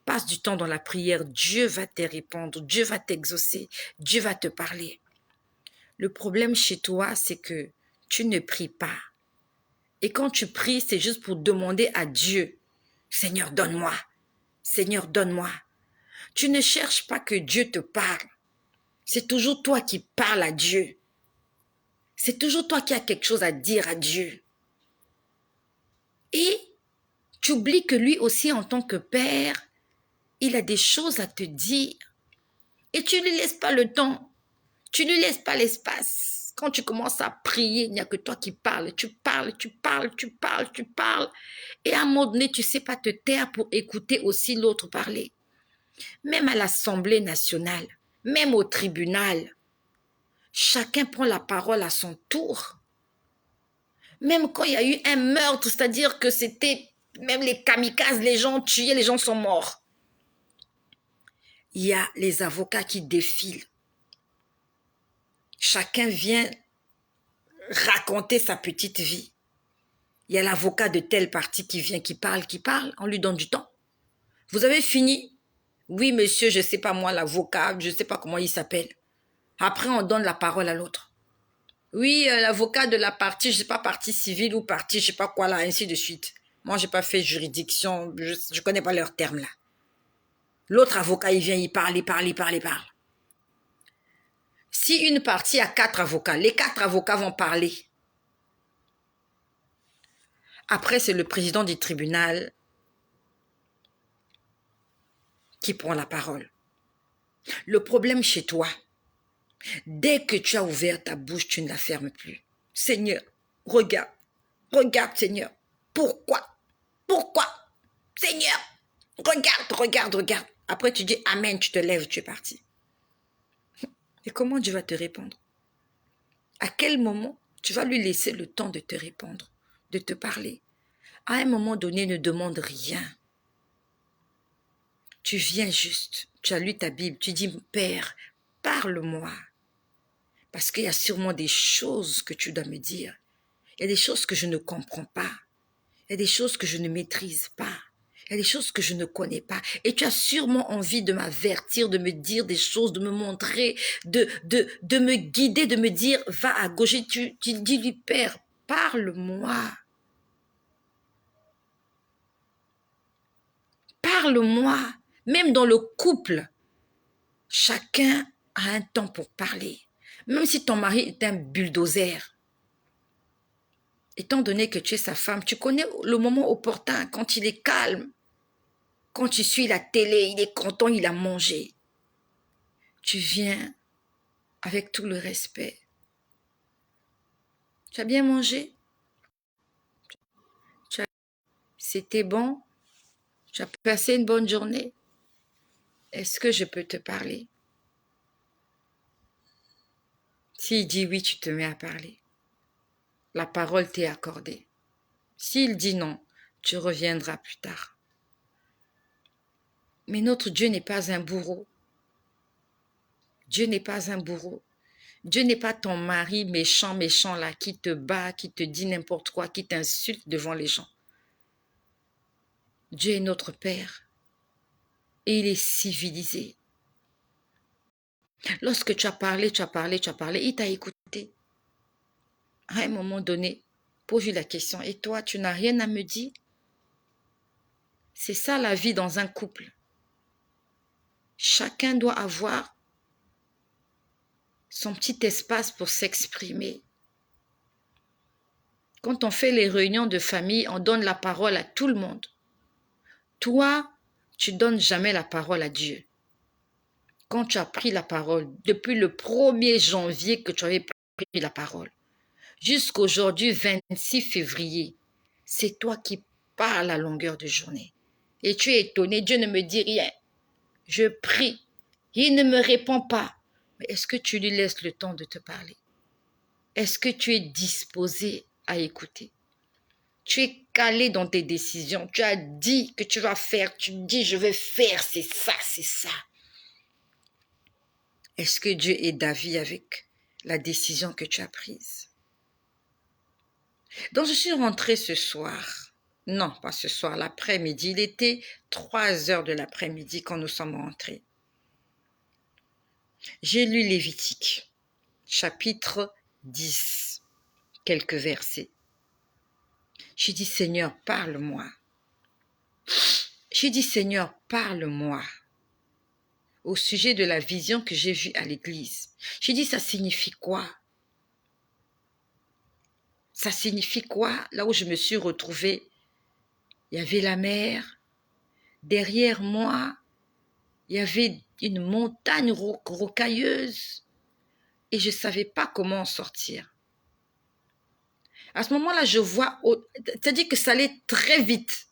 Passe du temps dans la prière, Dieu va te répondre, Dieu va t'exaucer, Dieu va te parler. Le problème chez toi, c'est que tu ne pries pas. Et quand tu pries, c'est juste pour demander à Dieu, Seigneur, donne-moi. Seigneur, donne-moi. Tu ne cherches pas que Dieu te parle. C'est toujours toi qui parles à Dieu. C'est toujours toi qui as quelque chose à dire à Dieu. Et tu oublies que lui aussi, en tant que père, il a des choses à te dire. Et tu ne lui laisses pas le temps. Tu ne lui laisses pas l'espace. Quand tu commences à prier, il n'y a que toi qui parles. Tu parles, tu parles, tu parles, tu parles. Et à un moment donné, tu ne sais pas te taire pour écouter aussi l'autre parler. Même à l'Assemblée nationale, même au tribunal, chacun prend la parole à son tour. Même quand il y a eu un meurtre, c'est-à-dire que c'était même les kamikazes, les gens tués, les gens sont morts. Il y a les avocats qui défilent. Chacun vient raconter sa petite vie. Il y a l'avocat de tel parti qui vient, qui parle, on lui donne du temps. Vous avez fini? Oui, monsieur, je ne sais pas moi, l'avocat, je ne sais pas comment il s'appelle. Après, on donne la parole à l'autre. Oui, l'avocat de la partie, je ne sais pas, partie civile ou partie, je ne sais pas quoi là, ainsi de suite. Moi, je n'ai pas fait juridiction, je ne connais pas leurs termes là. L'autre avocat, il vient, il parle. Si une partie a 4 avocats, les 4 avocats vont parler. Après, c'est le président du tribunal qui prend la parole. Le problème chez toi, dès que tu as ouvert ta bouche, tu ne la fermes plus. Seigneur, regarde, Seigneur. Pourquoi? Seigneur, regarde. Après, tu dis Amen, tu te lèves, tu es parti. Et comment Dieu va te répondre? À quel moment tu vas lui laisser le temps de te répondre, de te parler? À un moment donné, ne demande rien. Tu viens juste, tu as lu ta Bible, tu dis, Père, parle-moi. Parce qu'il y a sûrement des choses que tu dois me dire. Il y a des choses que je ne comprends pas. Il y a des choses que je ne maîtrise pas. Il y a des choses que je ne connais pas. Et tu as sûrement envie de m'avertir, de me dire des choses, de me montrer, de me guider, de me dire, va à gauche. Et tu dis-lui, Père, parle-moi. Parle-moi. Même dans le couple, chacun a un temps pour parler. Même si ton mari est un bulldozer, étant donné que tu es sa femme, tu connais le moment opportun, quand il est calme, quand tu suis la télé, il est content, il a mangé. Tu viens avec tout le respect. Tu as bien mangé? C'était bon? Tu as passé une bonne journée? Est-ce que je peux te parler? S'il dit oui, tu te mets à parler. La parole t'est accordée. S'il dit non, tu reviendras plus tard. Mais notre Dieu n'est pas un bourreau. Dieu n'est pas un bourreau. Dieu n'est pas ton mari méchant, méchant là, qui te bat, qui te dit n'importe quoi, qui t'insulte devant les gens. Dieu est notre Père et il est civilisé. Lorsque tu as parlé, il t'a écouté. À un moment donné, pose-lui la question, et toi, tu n'as rien à me dire? C'est ça la vie dans un couple. Chacun doit avoir son petit espace pour s'exprimer. Quand on fait les réunions de famille, on donne la parole à tout le monde. Toi, tu donnes jamais la parole à Dieu. Quand tu as pris la parole, depuis le 1er janvier que tu avais pris la parole, jusqu'aujourd'hui 26 février, c'est toi qui parles à longueur de journée. Et tu es étonné, Dieu ne me dit rien. Je prie, il ne me répond pas. Mais est-ce que tu lui laisses le temps de te parler? Est-ce que tu es disposé à écouter? Tu es calé dans tes décisions. Tu as dit que tu vas faire. Tu dis, je vais faire, c'est ça, c'est ça. Est-ce que Dieu est d'avis avec la décision que tu as prise? Donc, je suis rentrée ce soir. Non, pas ce soir, l'après-midi. Il était 3 heures de l'après-midi quand nous sommes rentrés. J'ai lu Lévitique, chapitre 10, quelques versets. J'ai dit, Seigneur, parle-moi. J'ai dit, Seigneur, parle-moi au sujet de la vision que j'ai vue à l'église. J'ai dit, ça signifie quoi? Ça signifie quoi? Là où je me suis retrouvée, il y avait la mer. Derrière moi, il y avait une montagne rocailleuse et je ne savais pas comment en sortir. À ce moment-là, je vois, c'est-à-dire que ça allait très vite.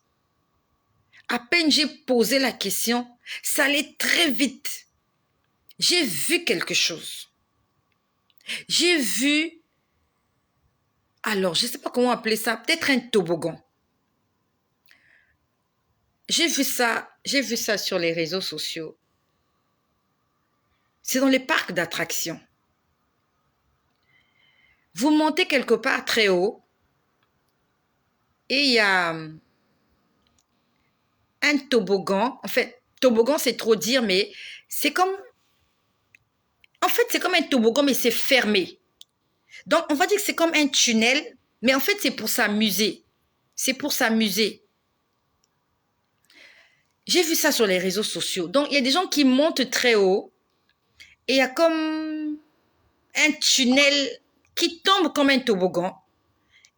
À peine j'ai posé la question, ça allait très vite. J'ai vu quelque chose. J'ai vu, alors je ne sais pas comment appeler ça, peut-être un toboggan. J'ai vu ça sur les réseaux sociaux. C'est dans les parcs d'attractions. Vous montez quelque part très haut et il y a un toboggan. En fait, toboggan, c'est trop dire, mais c'est comme... En fait, c'est comme un toboggan, mais c'est fermé. Donc, on va dire que c'est comme un tunnel, mais en fait, c'est pour s'amuser. C'est pour s'amuser. J'ai vu ça sur les réseaux sociaux. Donc, il y a des gens qui montent très haut et il y a comme un tunnel qui tombe comme un toboggan.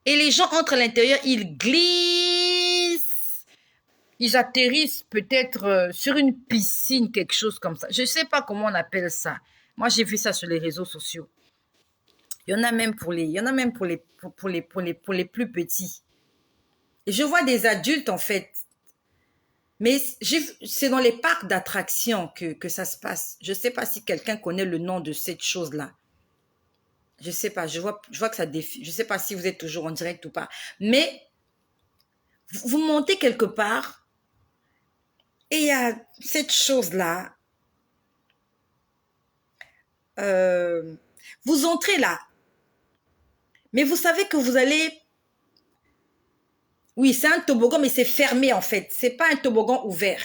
Et les gens entrent à l'intérieur, ils glissent. Ils atterrissent peut-être sur une piscine, quelque chose comme ça. Je ne sais pas comment on appelle ça. Moi, j'ai vu ça sur les réseaux sociaux. Il y en a même pour les plus petits. Et je vois des adultes, en fait. Mais c'est dans les parcs d'attractions que ça se passe. Je ne sais pas si quelqu'un connaît le nom de cette chose-là. Je ne sais pas, je vois que ça défie. Je ne sais pas si vous êtes toujours en direct ou pas. Mais vous montez quelque part et il y a cette chose-là. Vous entrez là. Mais vous savez que vous allez... Oui, c'est un toboggan, mais c'est fermé en fait. C'est pas un toboggan ouvert.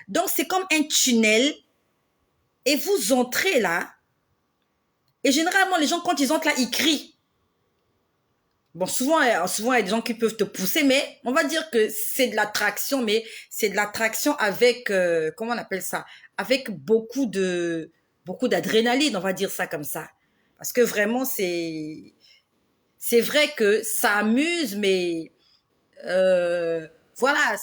Donc, c'est comme un tunnel. Et vous entrez là. Et généralement, les gens, quand ils entrent là, ils crient. Bon, souvent, il y a des gens qui peuvent te pousser, mais on va dire que c'est de l'attraction, mais c'est de l'attraction avec, comment on appelle ça? Avec beaucoup d'adrénaline, on va dire ça comme ça. Parce que vraiment, c'est vrai que ça amuse, mais voilà,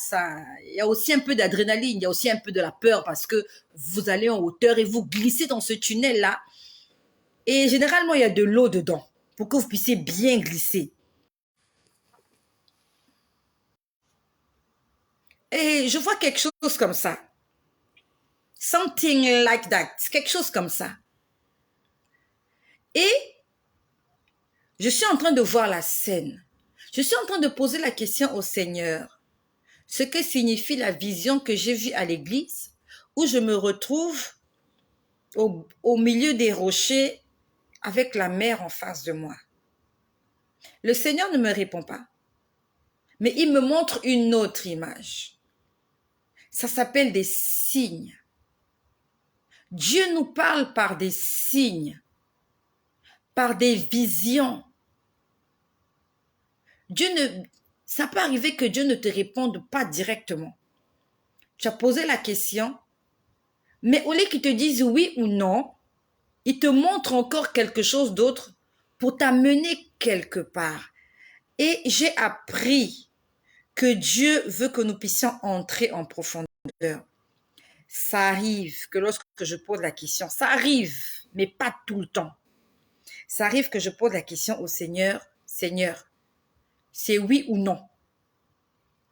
il y a aussi un peu d'adrénaline, il y a aussi un peu de la peur parce que vous allez en hauteur et vous glissez dans ce tunnel-là. Et généralement, il y a de l'eau dedans pour que vous puissiez bien glisser. Et je vois quelque chose comme ça. Something like that. Quelque chose comme ça. Et je suis en train de voir la scène. Je suis en train de poser la question au Seigneur. Ce que signifie la vision que j'ai vue à l'église, où je me retrouve au milieu des rochers avec la mer en face de moi. Le Seigneur ne me répond pas, mais il me montre une autre image. Ça s'appelle des signes. Dieu nous parle par des signes, par des visions. Ça peut arriver que Dieu ne te réponde pas directement. Tu as posé la question, mais au lieu qu'il te dise oui ou non, il te montre encore quelque chose d'autre pour t'amener quelque part. Et j'ai appris que Dieu veut que nous puissions entrer en profondeur. Ça arrive que lorsque je pose la question, ça arrive, mais pas tout le temps. Ça arrive que je pose la question au Seigneur, Seigneur, c'est oui ou non?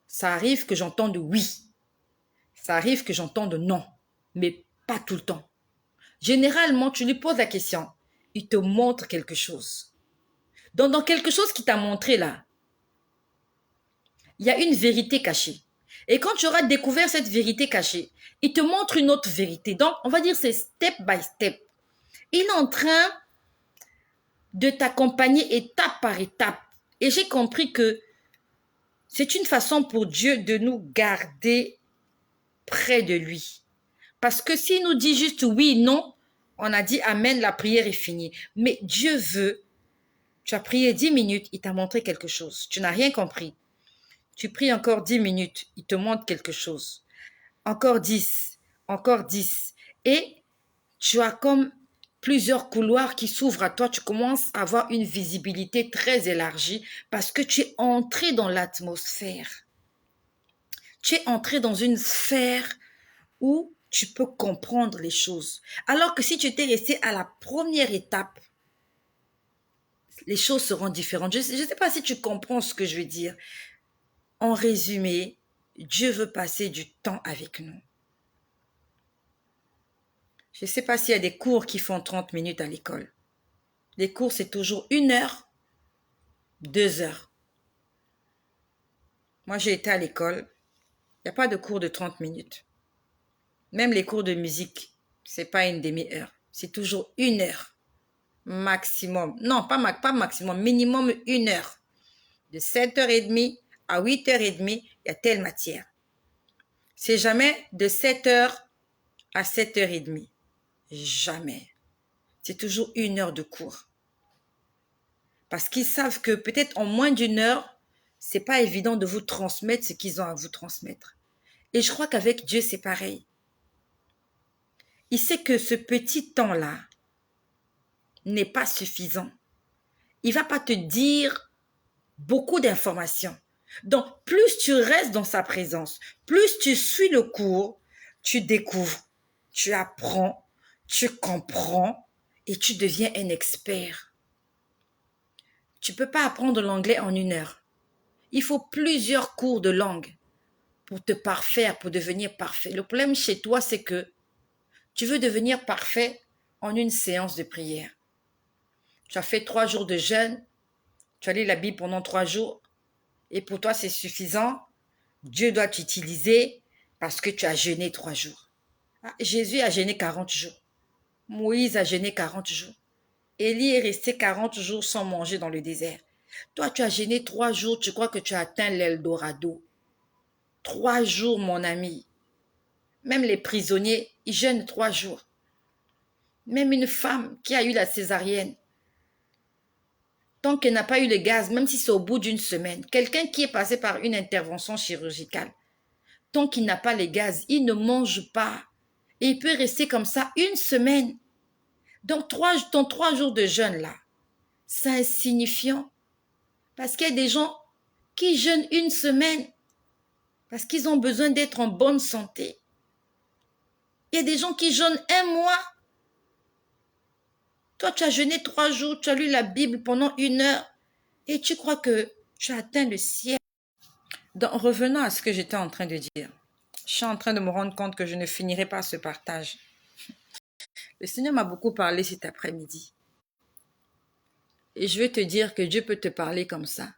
Ça arrive que j'entende oui. Ça arrive que j'entende non, mais pas tout le temps. Généralement, tu lui poses la question, il te montre quelque chose. Donc, dans quelque chose qu'il t'a montré là, il y a une vérité cachée. Et quand tu auras découvert cette vérité cachée, il te montre une autre vérité. Donc, on va dire c'est step by step. Il est en train de t'accompagner étape par étape. Et j'ai compris que c'est une façon pour Dieu de nous garder près de lui. Parce que s'il nous dit juste oui, non, on a dit amen, la prière est finie. Mais Dieu veut, tu as prié 10 minutes, il t'a montré quelque chose. Tu n'as rien compris. Tu pries encore 10 minutes, il te montre quelque chose. Encore 10, encore 10. Et tu as comme plusieurs couloirs qui s'ouvrent à toi. Tu commences à avoir une visibilité très élargie parce que tu es entré dans l'atmosphère. Tu es entré dans une sphère où tu peux comprendre les choses. Alors que si tu étais resté à la première étape, les choses seront différentes. Je ne sais pas si tu comprends ce que je veux dire. En résumé, Dieu veut passer du temps avec nous. Je ne sais pas s'il y a des cours qui font 30 minutes à l'école. Les cours, c'est toujours 1 heure, 2 heures. Moi, j'ai été à l'école. Il n'y a pas de cours de 30 minutes. Même les cours de musique, c'est pas une demi-heure. C'est toujours 1 heure. Maximum. Non, pas maximum. Minimum 1 heure. De 7h30 à 8h30, il y a telle matière. C'est jamais de 7h à 7h30. Jamais. C'est toujours 1 heure de cours. Parce qu'ils savent que peut-être en moins d'1 heure, c'est pas évident de vous transmettre ce qu'ils ont à vous transmettre. Et je crois qu'avec Dieu, c'est pareil. Il sait que ce petit temps-là n'est pas suffisant. Il va pas te dire beaucoup d'informations. Donc, plus tu restes dans sa présence, plus tu suis le cours, tu découvres, tu apprends, tu comprends et tu deviens un expert. Tu ne peux pas apprendre l'anglais en 1 heure. Il faut plusieurs cours de langue pour te parfaire, pour devenir parfait. Le problème chez toi, c'est que tu veux devenir parfait en une séance de prière. Tu as fait 3 jours de jeûne, tu as lu la Bible pendant 3 jours, et pour toi c'est suffisant. Dieu doit t'utiliser parce que tu as jeûné 3 jours. Ah, Jésus a jeûné 40 jours. Moïse a jeûné 40 jours. Élie est resté 40 jours sans manger dans le désert. Toi, tu as jeûné 3 jours, tu crois que tu as atteint l'Eldorado. 3 jours, mon ami. Même les prisonniers, ils jeûnent 3 jours. Même une femme qui a eu la césarienne, tant qu'elle n'a pas eu le gaz, même si c'est au bout d'une semaine, quelqu'un qui est passé par une intervention chirurgicale, tant qu'il n'a pas les gaz, il ne mange pas. Et il peut rester comme ça une semaine. Donc, ton 3 jours de jeûne là, c'est insignifiant. Parce qu'il y a des gens qui jeûnent une semaine parce qu'ils ont besoin d'être en bonne santé. Il y a des gens qui jeûnent 1 mois. Toi, tu as jeûné 3 jours, tu as lu la Bible pendant 1 heure et tu crois que tu as atteint le ciel. Donc, revenons à ce que j'étais en train de dire. Je suis en train de me rendre compte que je ne finirai pas ce partage. Le Seigneur m'a beaucoup parlé cet après-midi. Et je veux te dire que Dieu peut te parler comme ça.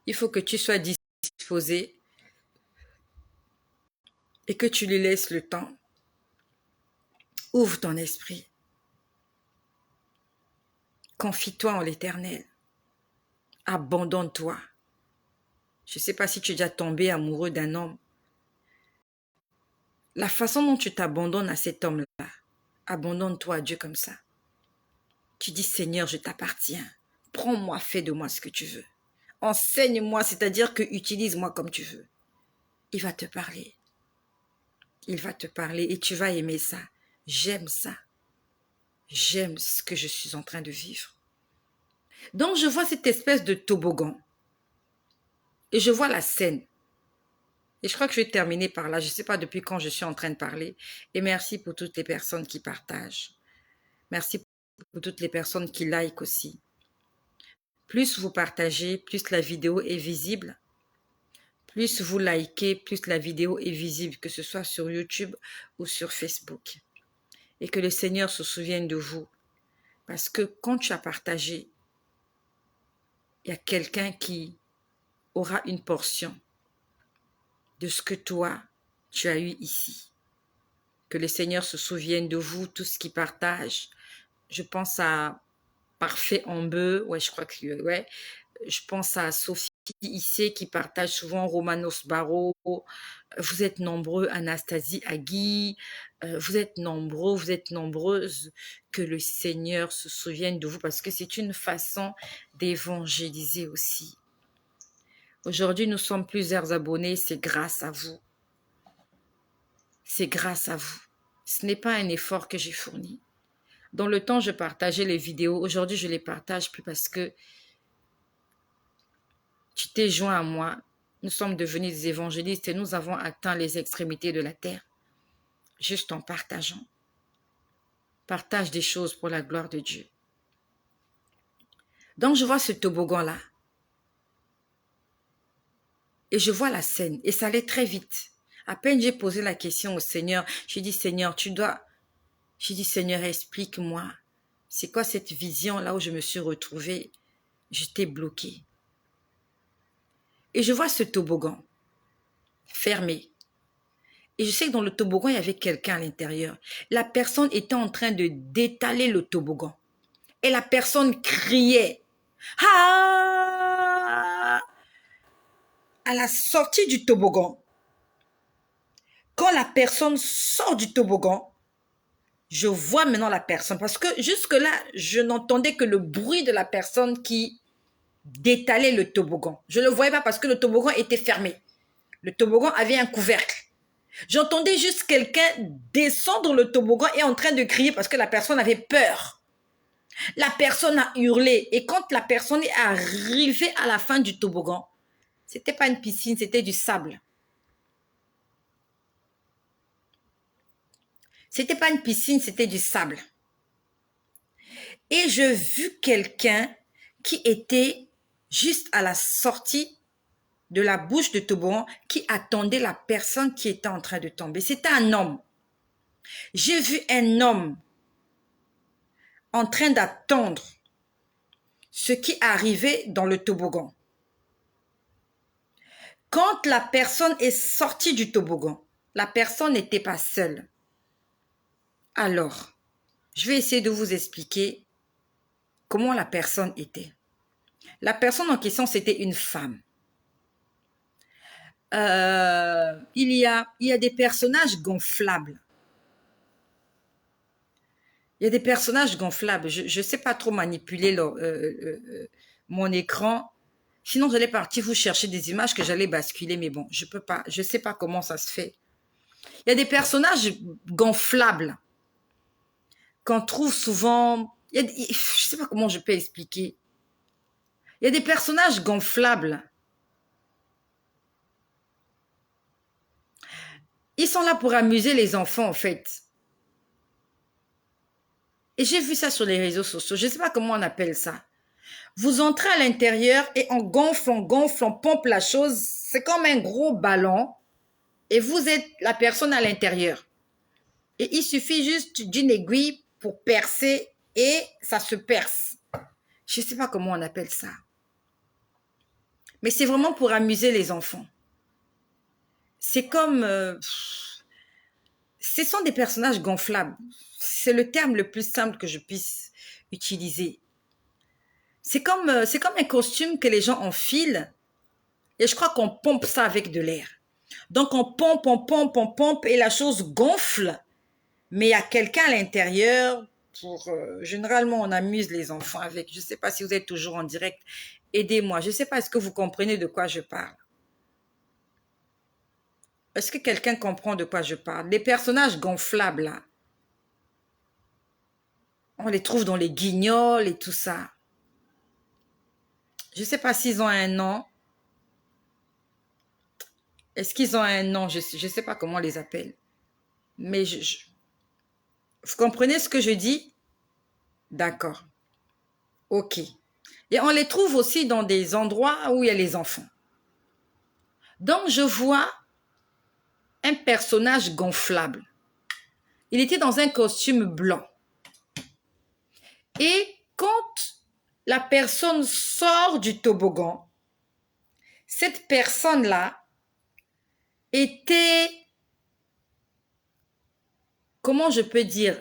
Il faut que tu sois disposé et que tu lui laisses le temps. Ouvre ton esprit. Confie-toi en l'Éternel. Abandonne-toi. Je ne sais pas si tu es déjà tombé amoureux d'un homme. La façon dont tu t'abandonnes à cet homme-là, abandonne-toi à Dieu comme ça. Tu dis, Seigneur, je t'appartiens. Prends-moi, fais de moi ce que tu veux. Enseigne-moi, c'est-à-dire que utilise-moi comme tu veux. Il va te parler. Il va te parler et tu vas aimer ça. J'aime ça. J'aime ce que je suis en train de vivre. Donc, je vois cette espèce de toboggan. Et je vois la scène. Et je crois que je vais terminer par là. Je ne sais pas depuis quand je suis en train de parler. Et merci pour toutes les personnes qui partagent. Merci pour toutes les personnes qui like aussi. Plus vous partagez, plus la vidéo est visible. Plus vous likez, plus la vidéo est visible, que ce soit sur YouTube ou sur Facebook. Et que le Seigneur se souvienne de vous. Parce que quand tu as partagé, il y a quelqu'un qui aura une portion de ce que toi, tu as eu ici. Que le Seigneur se souvienne de vous, tous qui partagent. Je pense à Parfait Ambeu, ouais, je crois que, ouais. Je pense à Sophie Issé qui partage souvent, Romanos Barreau. Vous êtes nombreux, Anastasie Agui. Vous êtes nombreux, vous êtes nombreuses. Que le Seigneur se souvienne de vous parce que c'est une façon d'évangéliser aussi. Aujourd'hui, nous sommes plusieurs abonnés, c'est grâce à vous. C'est grâce à vous. Ce n'est pas un effort que j'ai fourni. Dans le temps, je partageais les vidéos. Aujourd'hui, je ne les partage plus parce que tu t'es joint à moi. Nous sommes devenus des évangélistes et nous avons atteint les extrémités de la terre. Juste en partageant. Partage des choses pour la gloire de Dieu. Donc, je vois ce toboggan-là. Et je vois la scène. Et ça allait très vite. À peine j'ai posé la question au Seigneur. J'ai dit, Seigneur, tu dois... J'ai dit, Seigneur, explique-moi. C'est quoi cette vision là où je me suis retrouvée? J'étais bloquée. Et je vois ce toboggan fermé. Et je sais que dans le toboggan, il y avait quelqu'un à l'intérieur. La personne était en train de d'étaler le toboggan. Et la personne criait. Ah! À la sortie du toboggan, quand la personne sort du toboggan, je vois maintenant la personne. Parce que jusque-là, je n'entendais que le bruit de la personne qui d'étaler le toboggan. Je ne le voyais pas parce que le toboggan était fermé. Le toboggan avait un couvercle. J'entendais juste quelqu'un descendre le toboggan et en train de crier parce que la personne avait peur. La personne a hurlé. Et quand la personne est arrivée à la fin du toboggan, c'était pas une piscine, c'était du sable. C'était pas une piscine, c'était du sable. Et je vis quelqu'un qui était juste à la sortie de la bouche de toboggan qui attendait la personne qui était en train de tomber. C'était un homme. J'ai vu un homme en train d'attendre ce qui arrivait dans le toboggan. Quand la personne est sortie du toboggan, la personne n'était pas seule. Alors, je vais essayer de vous expliquer comment la personne était. La personne en question, c'était une femme. Il y a des personnages gonflables. Il y a des personnages gonflables. Je ne sais pas trop manipuler mon écran. Sinon, j'allais partir vous chercher des images que j'allais basculer. Mais bon, je peux pas. Je ne sais pas comment ça se fait. Il y a des personnages gonflables qu'on trouve souvent. Je ne sais pas comment je peux expliquer. Il y a des personnages gonflables. Ils sont là pour amuser les enfants, en fait. Et j'ai vu ça sur les réseaux sociaux. Je ne sais pas comment on appelle ça. Vous entrez à l'intérieur et on gonfle, on pompe la chose. C'est comme un gros ballon. Et vous êtes la personne à l'intérieur. Et il suffit juste d'une aiguille pour percer et ça se perce. Je ne sais pas comment on appelle ça. Mais c'est vraiment pour amuser les enfants. C'est comme... ce sont des personnages gonflables. C'est le terme le plus simple que je puisse utiliser. C'est comme un costume que les gens enfilent et je crois qu'on pompe ça avec de l'air. Donc on pompe et la chose gonfle. Mais il y a quelqu'un à l'intérieur généralement, on amuse les enfants avec. Je ne sais pas si vous êtes toujours en direct. Aidez-moi. Je ne sais pas, est-ce que vous comprenez de quoi je parle? Est-ce que quelqu'un comprend de quoi je parle? Les personnages gonflables, là, on les trouve dans les guignols et tout ça. Je ne sais pas s'ils ont un nom. Est-ce qu'ils ont un nom? Je ne sais pas comment on les appelle. Mais vous comprenez ce que je dis? D'accord. Ok. Et on les trouve aussi dans des endroits où il y a les enfants. Donc, je vois un personnage gonflable. Il était dans un costume blanc. Et quand la personne sort du toboggan, cette personne-là était, comment je peux dire,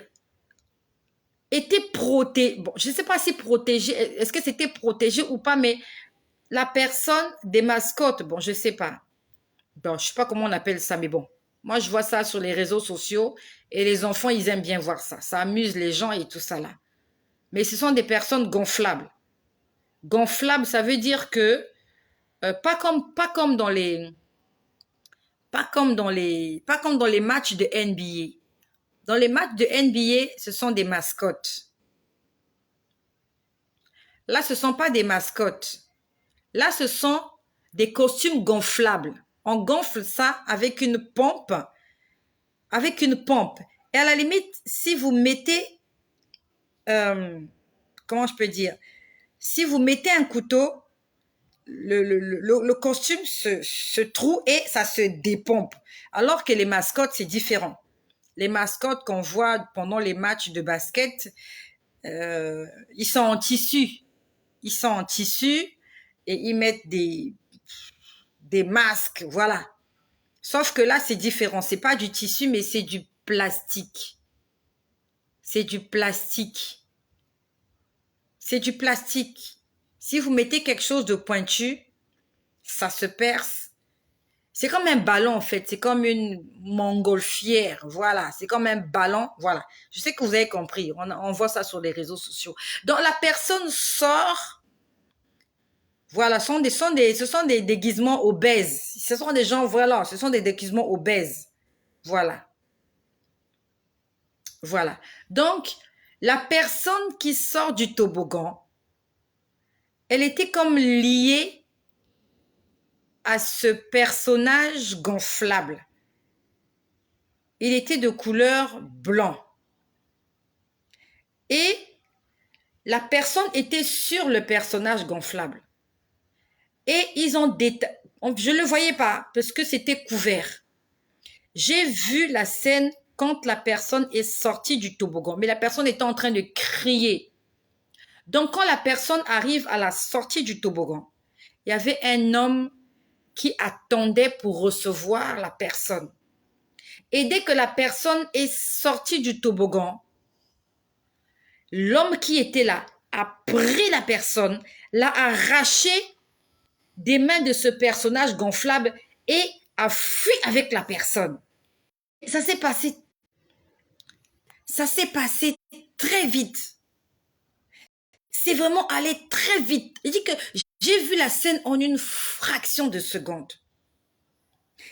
était protégée. Bon, je ne sais pas si protégée, est-ce que c'était protégé ou pas, mais la personne des mascottes, bon, je ne sais pas. Bon, je ne sais pas comment on appelle ça, mais bon. Moi, je vois ça sur les réseaux sociaux et les enfants, ils aiment bien voir ça. Ça amuse les gens et tout ça là. Mais ce sont des personnes gonflables. Gonflable, ça veut dire que pas comme dans les matchs de NBA. Dans les matchs de NBA, ce sont des mascottes. Là, ce ne sont pas des mascottes. Là, ce sont des costumes gonflables. On gonfle ça avec une pompe. Avec une pompe. Et à la limite, si vous mettez, comment je peux dire, si vous mettez un couteau, le costume se troue et ça se dépompe. Alors que les mascottes, c'est différent. Les mascottes qu'on voit pendant les matchs de basket, ils sont en tissu. Ils sont en tissu et ils mettent des masques, voilà. Sauf que là, c'est différent. C'est pas du tissu, mais c'est du plastique. C'est du plastique. C'est du plastique. Si vous mettez quelque chose de pointu, ça se perce. C'est comme un ballon, en fait. C'est comme une montgolfière. Voilà. C'est comme un ballon. Voilà. Je sais que vous avez compris. On voit ça sur les réseaux sociaux. Donc, la personne sort. Voilà. Ce sont des déguisements obèses. Ce sont des gens, voilà. Ce sont des déguisements obèses. Voilà. Voilà. Donc, la personne qui sort du toboggan, elle était comme liée à ce personnage gonflable. Il était de couleur blanc. Et la personne était sur le personnage gonflable. Et ils ont je ne le voyais pas parce que c'était couvert. J'ai vu la scène quand la personne est sortie du toboggan, mais la personne était en train de crier. Donc, quand la personne arrive à la sortie du toboggan, il y avait un homme qui attendait pour recevoir la personne. Et dès que la personne est sortie du toboggan, l'homme qui était là a pris la personne, l'a arraché des mains de ce personnage gonflable et a fui avec la personne. Ça s'est passé très vite. C'est vraiment allé très vite. Il dit que j'ai vu la scène en une fraction de seconde.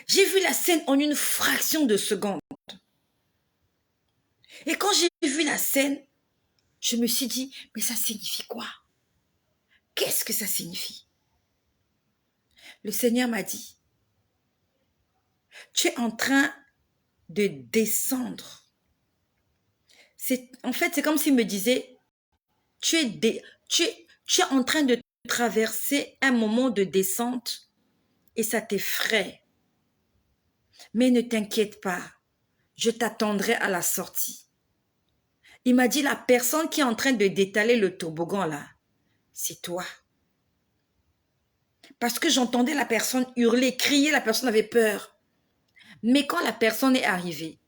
J'ai vu la scène en une fraction de seconde. Et quand j'ai vu la scène, je me suis dit, mais ça signifie quoi? Qu'est-ce que ça signifie? Le Seigneur m'a dit, tu es en train de descendre. En fait, c'est comme s'il me disait, tu es en train de traverser un moment de descente et ça t'effraie. Mais ne t'inquiète pas, je t'attendrai à la sortie. Il m'a dit, la personne qui est en train de détaler le toboggan là, c'est toi. Parce que j'entendais la personne hurler, crier, la personne avait peur. Mais quand la personne est arrivée,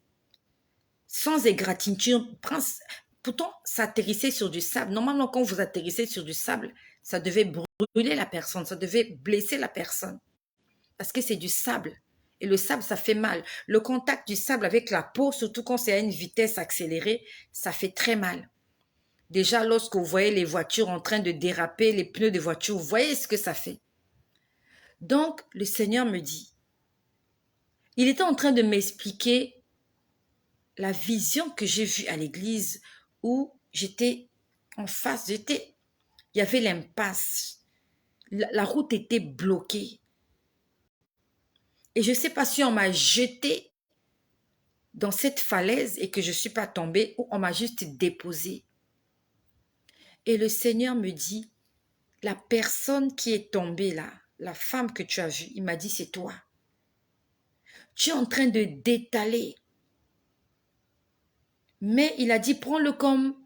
sans égratignure, pourtant ça atterrissait sur du sable. Normalement, quand vous atterrissez sur du sable, ça devait brûler la personne, ça devait blesser la personne. Parce que c'est du sable. Et le sable, ça fait mal. Le contact du sable avec la peau, surtout quand c'est à une vitesse accélérée, ça fait très mal. Déjà, lorsque vous voyez les voitures en train de déraper, les pneus des voitures, vous voyez ce que ça fait. Donc, le Seigneur me dit, il était en train de m'expliquer la vision que j'ai vue à l'église où j'étais en face, il y avait l'impasse. La route était bloquée. Et je ne sais pas si on m'a jeté dans cette falaise et que je ne suis pas tombée ou on m'a juste déposée. Et le Seigneur me dit, la personne qui est tombée là, la femme que tu as vue, il m'a dit, c'est toi. Tu es en train de d'étaler. Mais il a dit, prends-le comme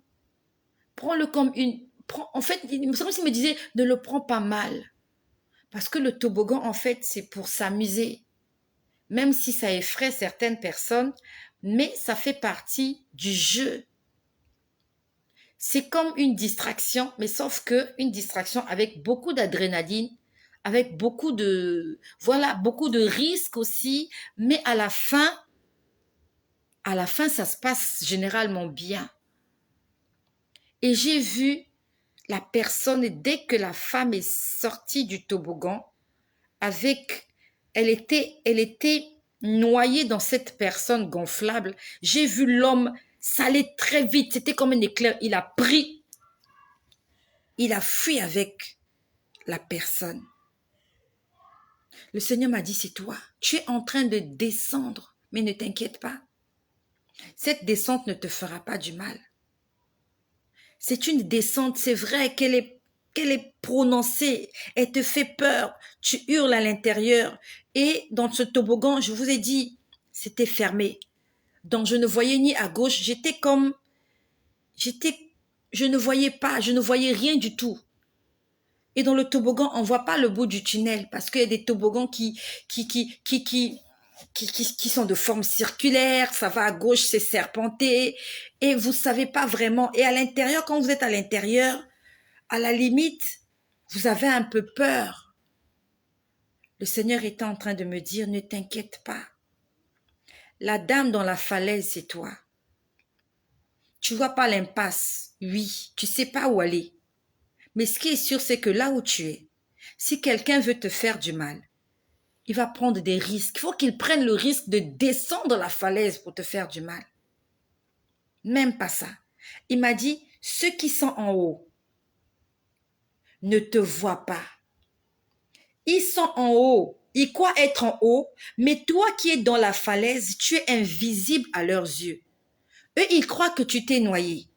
une... en fait, c'est comme s'il me disait, ne le prends pas mal. Parce que le toboggan, en fait, c'est pour s'amuser. Même si ça effraie certaines personnes, mais ça fait partie du jeu. C'est comme une distraction, mais sauf que une distraction avec beaucoup d'adrénaline, avec beaucoup de risques aussi, mais à la fin, ça se passe généralement bien. Et j'ai vu la personne, dès que la femme est sortie du toboggan, elle était noyée dans cette personne gonflable. J'ai vu l'homme, ça allait très vite, c'était comme un éclair. Il a fui avec la personne. Le Seigneur m'a dit, c'est toi. Tu es en train de descendre, mais ne t'inquiète pas. Cette descente ne te fera pas du mal. C'est une descente, c'est vrai qu'elle est prononcée, elle te fait peur, tu hurles à l'intérieur. Et dans ce toboggan, je vous ai dit, c'était fermé. Donc je ne voyais ni à gauche, je ne voyais pas, je ne voyais rien du tout. Et dans le toboggan, on ne voit pas le bout du tunnel parce qu'il y a des toboggans qui sont de forme circulaire, ça va à gauche, c'est serpenté, et vous ne savez pas vraiment. Et à l'intérieur, quand vous êtes à l'intérieur, à la limite, vous avez un peu peur. Le Seigneur était en train de me dire, ne t'inquiète pas. La dame dans la falaise, c'est toi. Tu vois pas l'impasse, oui, tu sais pas où aller. Mais ce qui est sûr, c'est que là où tu es, si quelqu'un veut te faire du mal, il va prendre des risques. Il faut qu'il prenne le risque de descendre la falaise pour te faire du mal. Même pas ça. Il m'a dit, ceux qui sont en haut ne te voient pas. Ils sont en haut. Ils croient être en haut, mais toi qui es dans la falaise, tu es invisible à leurs yeux. Eux, ils croient que tu t'es noyé.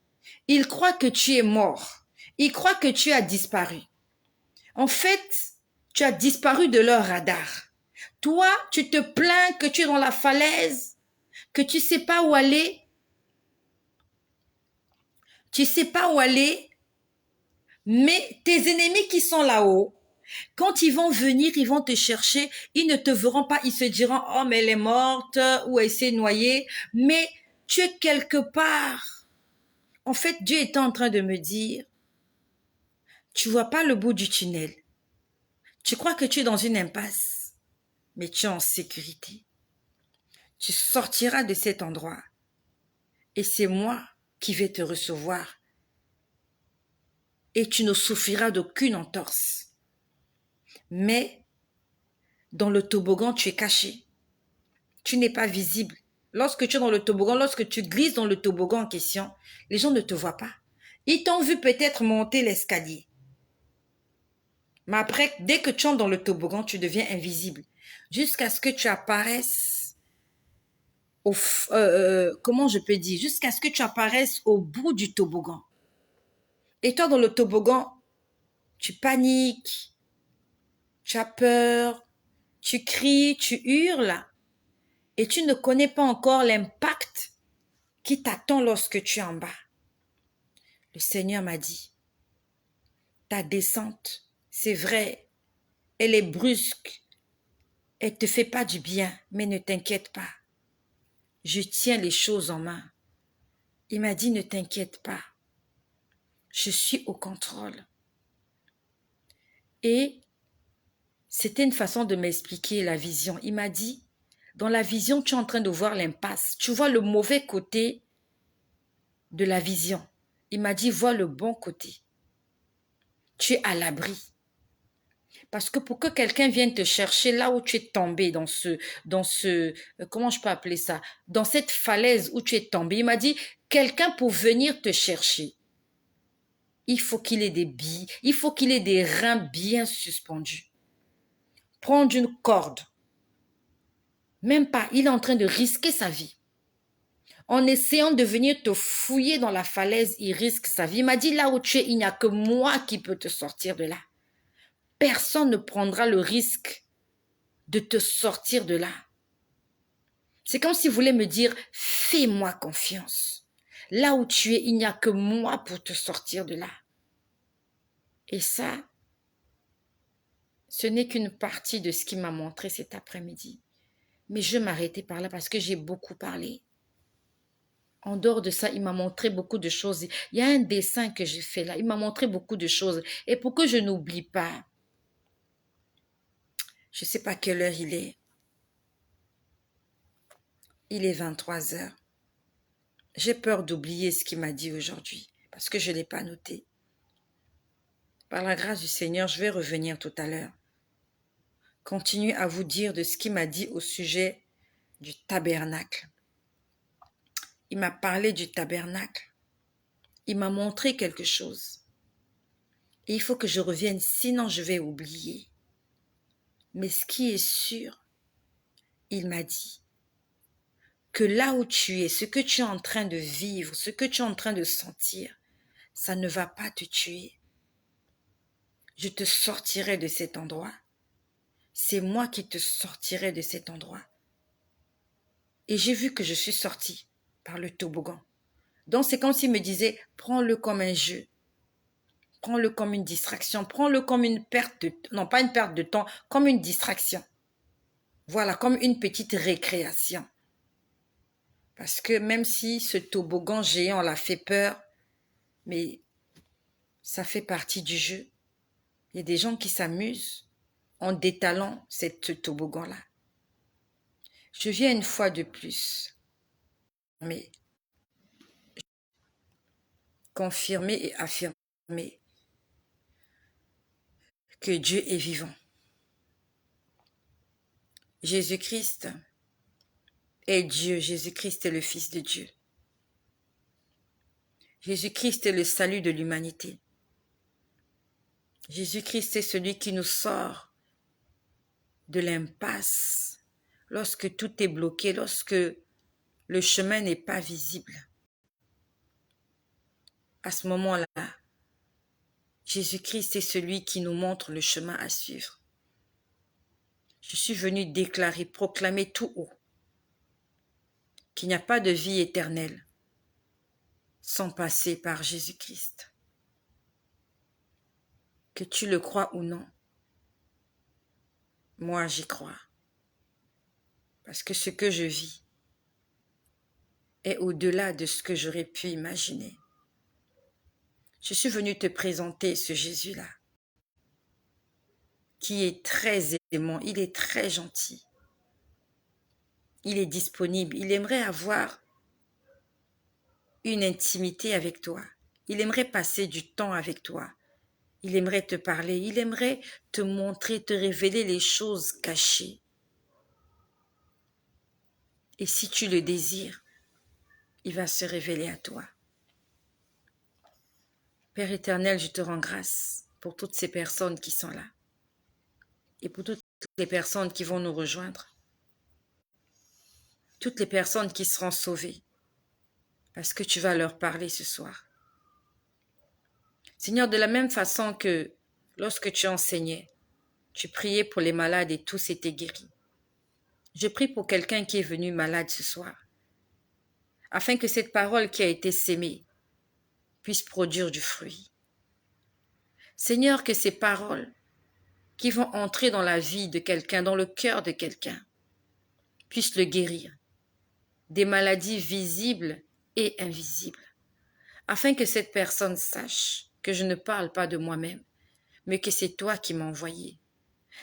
Ils croient que tu es mort. Ils croient que tu as disparu. En fait, Tu as disparu de leur radar. Toi, tu te plains que tu es dans la falaise, que tu ne sais pas où aller. Tu ne sais pas où aller, mais tes ennemis qui sont là-haut, quand ils vont venir, ils vont te chercher, ils ne te verront pas, ils se diront, oh, mais elle est morte, ou elle s'est noyée, mais tu es quelque part. En fait, Dieu est en train de me dire, tu vois pas le bout du tunnel. Tu crois que tu es dans une impasse, mais tu es en sécurité. Tu sortiras de cet endroit et c'est moi qui vais te recevoir et tu ne souffriras d'aucune entorse. Mais dans le toboggan, tu es caché. Tu n'es pas visible. Lorsque tu es dans le toboggan, lorsque tu glisses dans le toboggan en question, les gens ne te voient pas. Ils t'ont vu peut-être monter l'escalier. Mais après, dès que tu entres dans le toboggan, tu deviens invisible. Jusqu'à ce que tu apparaisses comment je peux dire, jusqu'à ce que tu apparaisses au bout du toboggan. Et toi, dans le toboggan, tu paniques, tu as peur, tu cries, tu hurles, et tu ne connais pas encore l'impact qui t'attend lorsque tu es en bas. Le Seigneur m'a dit, ta descente, c'est vrai, elle est brusque, elle ne te fait pas du bien, mais ne t'inquiète pas. Je tiens les choses en main. Il m'a dit, ne t'inquiète pas. Je suis au contrôle. Et c'était une façon de m'expliquer la vision. Il m'a dit, dans la vision, tu es en train de voir l'impasse. Tu vois le mauvais côté de la vision. Il m'a dit, vois le bon côté. Tu es à l'abri. Parce que pour que quelqu'un vienne te chercher là où tu es tombé, comment je peux appeler ça, dans cette falaise où tu es tombé, il m'a dit, quelqu'un pour venir te chercher, il faut qu'il ait des billes, il faut qu'il ait des reins bien suspendus. Prendre une corde, même pas, il est en train de risquer sa vie. En essayant de venir te fouiller dans la falaise, il risque sa vie. Il m'a dit, là où tu es, il n'y a que moi qui peux te sortir de là. Personne ne prendra le risque de te sortir de là. C'est comme s'il voulait me dire, fais-moi confiance. Là où tu es, il n'y a que moi pour te sortir de là. Et ça, ce n'est qu'une partie de ce qu'il m'a montré cet après-midi. Mais je vais m'arrêter par là parce que j'ai beaucoup parlé. En dehors de ça, il m'a montré beaucoup de choses. Il y a un dessin que j'ai fait là. Il m'a montré beaucoup de choses. Et pour que je n'oublie pas, je ne sais pas quelle heure il est. Il est 23 heures. J'ai peur d'oublier ce qu'il m'a dit aujourd'hui parce que je ne l'ai pas noté. Par la grâce du Seigneur, je vais revenir tout à l'heure. Continue à vous dire de ce qu'il m'a dit au sujet du tabernacle. Il m'a parlé du tabernacle. Il m'a montré quelque chose. Et il faut que je revienne, sinon je vais oublier. Mais ce qui est sûr, il m'a dit que là où tu es, ce que tu es en train de vivre, ce que tu es en train de sentir, ça ne va pas te tuer. Je te sortirai de cet endroit. C'est moi qui te sortirai de cet endroit. Et j'ai vu que je suis sortie par le toboggan. Donc c'est comme s'il me disait, prends-le comme un jeu. Prends-le comme une distraction. Prends-le comme une perte de... Non, pas une perte de temps, comme une distraction. Voilà, comme une petite récréation. Parce que même si ce toboggan géant l'a fait peur, mais ça fait partie du jeu. Il y a des gens qui s'amusent en détalant cette toboggan-là. Je viens une fois de plus, mais confirmer et affirmer que Dieu est vivant. Jésus-Christ est Dieu. Jésus-Christ est le Fils de Dieu. Jésus-Christ est le salut de l'humanité. Jésus-Christ est celui qui nous sort de l'impasse lorsque tout est bloqué, lorsque le chemin n'est pas visible. À ce moment-là, Jésus-Christ est celui qui nous montre le chemin à suivre. Je suis venu déclarer, proclamer tout haut qu'il n'y a pas de vie éternelle sans passer par Jésus-Christ. Que tu le crois ou non, moi j'y crois. Parce que ce que je vis est au-delà de ce que j'aurais pu imaginer. Je suis venu te présenter ce Jésus-là, qui est très aimant, il est très gentil. Il est disponible, il aimerait avoir une intimité avec toi. Il aimerait passer du temps avec toi. Il aimerait te parler, il aimerait te montrer, te révéler les choses cachées. Et si tu le désires, il va se révéler à toi. Père éternel, je te rends grâce pour toutes ces personnes qui sont là et pour toutes les personnes qui vont nous rejoindre, toutes les personnes qui seront sauvées parce que tu vas leur parler ce soir. Seigneur, de la même façon que lorsque tu enseignais, tu priais pour les malades et tous étaient guéris. Je prie pour quelqu'un qui est venu malade ce soir, afin que cette parole qui a été sémée puisse produire du fruit. Seigneur, que ces paroles qui vont entrer dans la vie de quelqu'un, dans le cœur de quelqu'un, puissent le guérir des maladies visibles et invisibles, afin que cette personne sache que je ne parle pas de moi-même, mais que c'est toi qui m'as envoyé.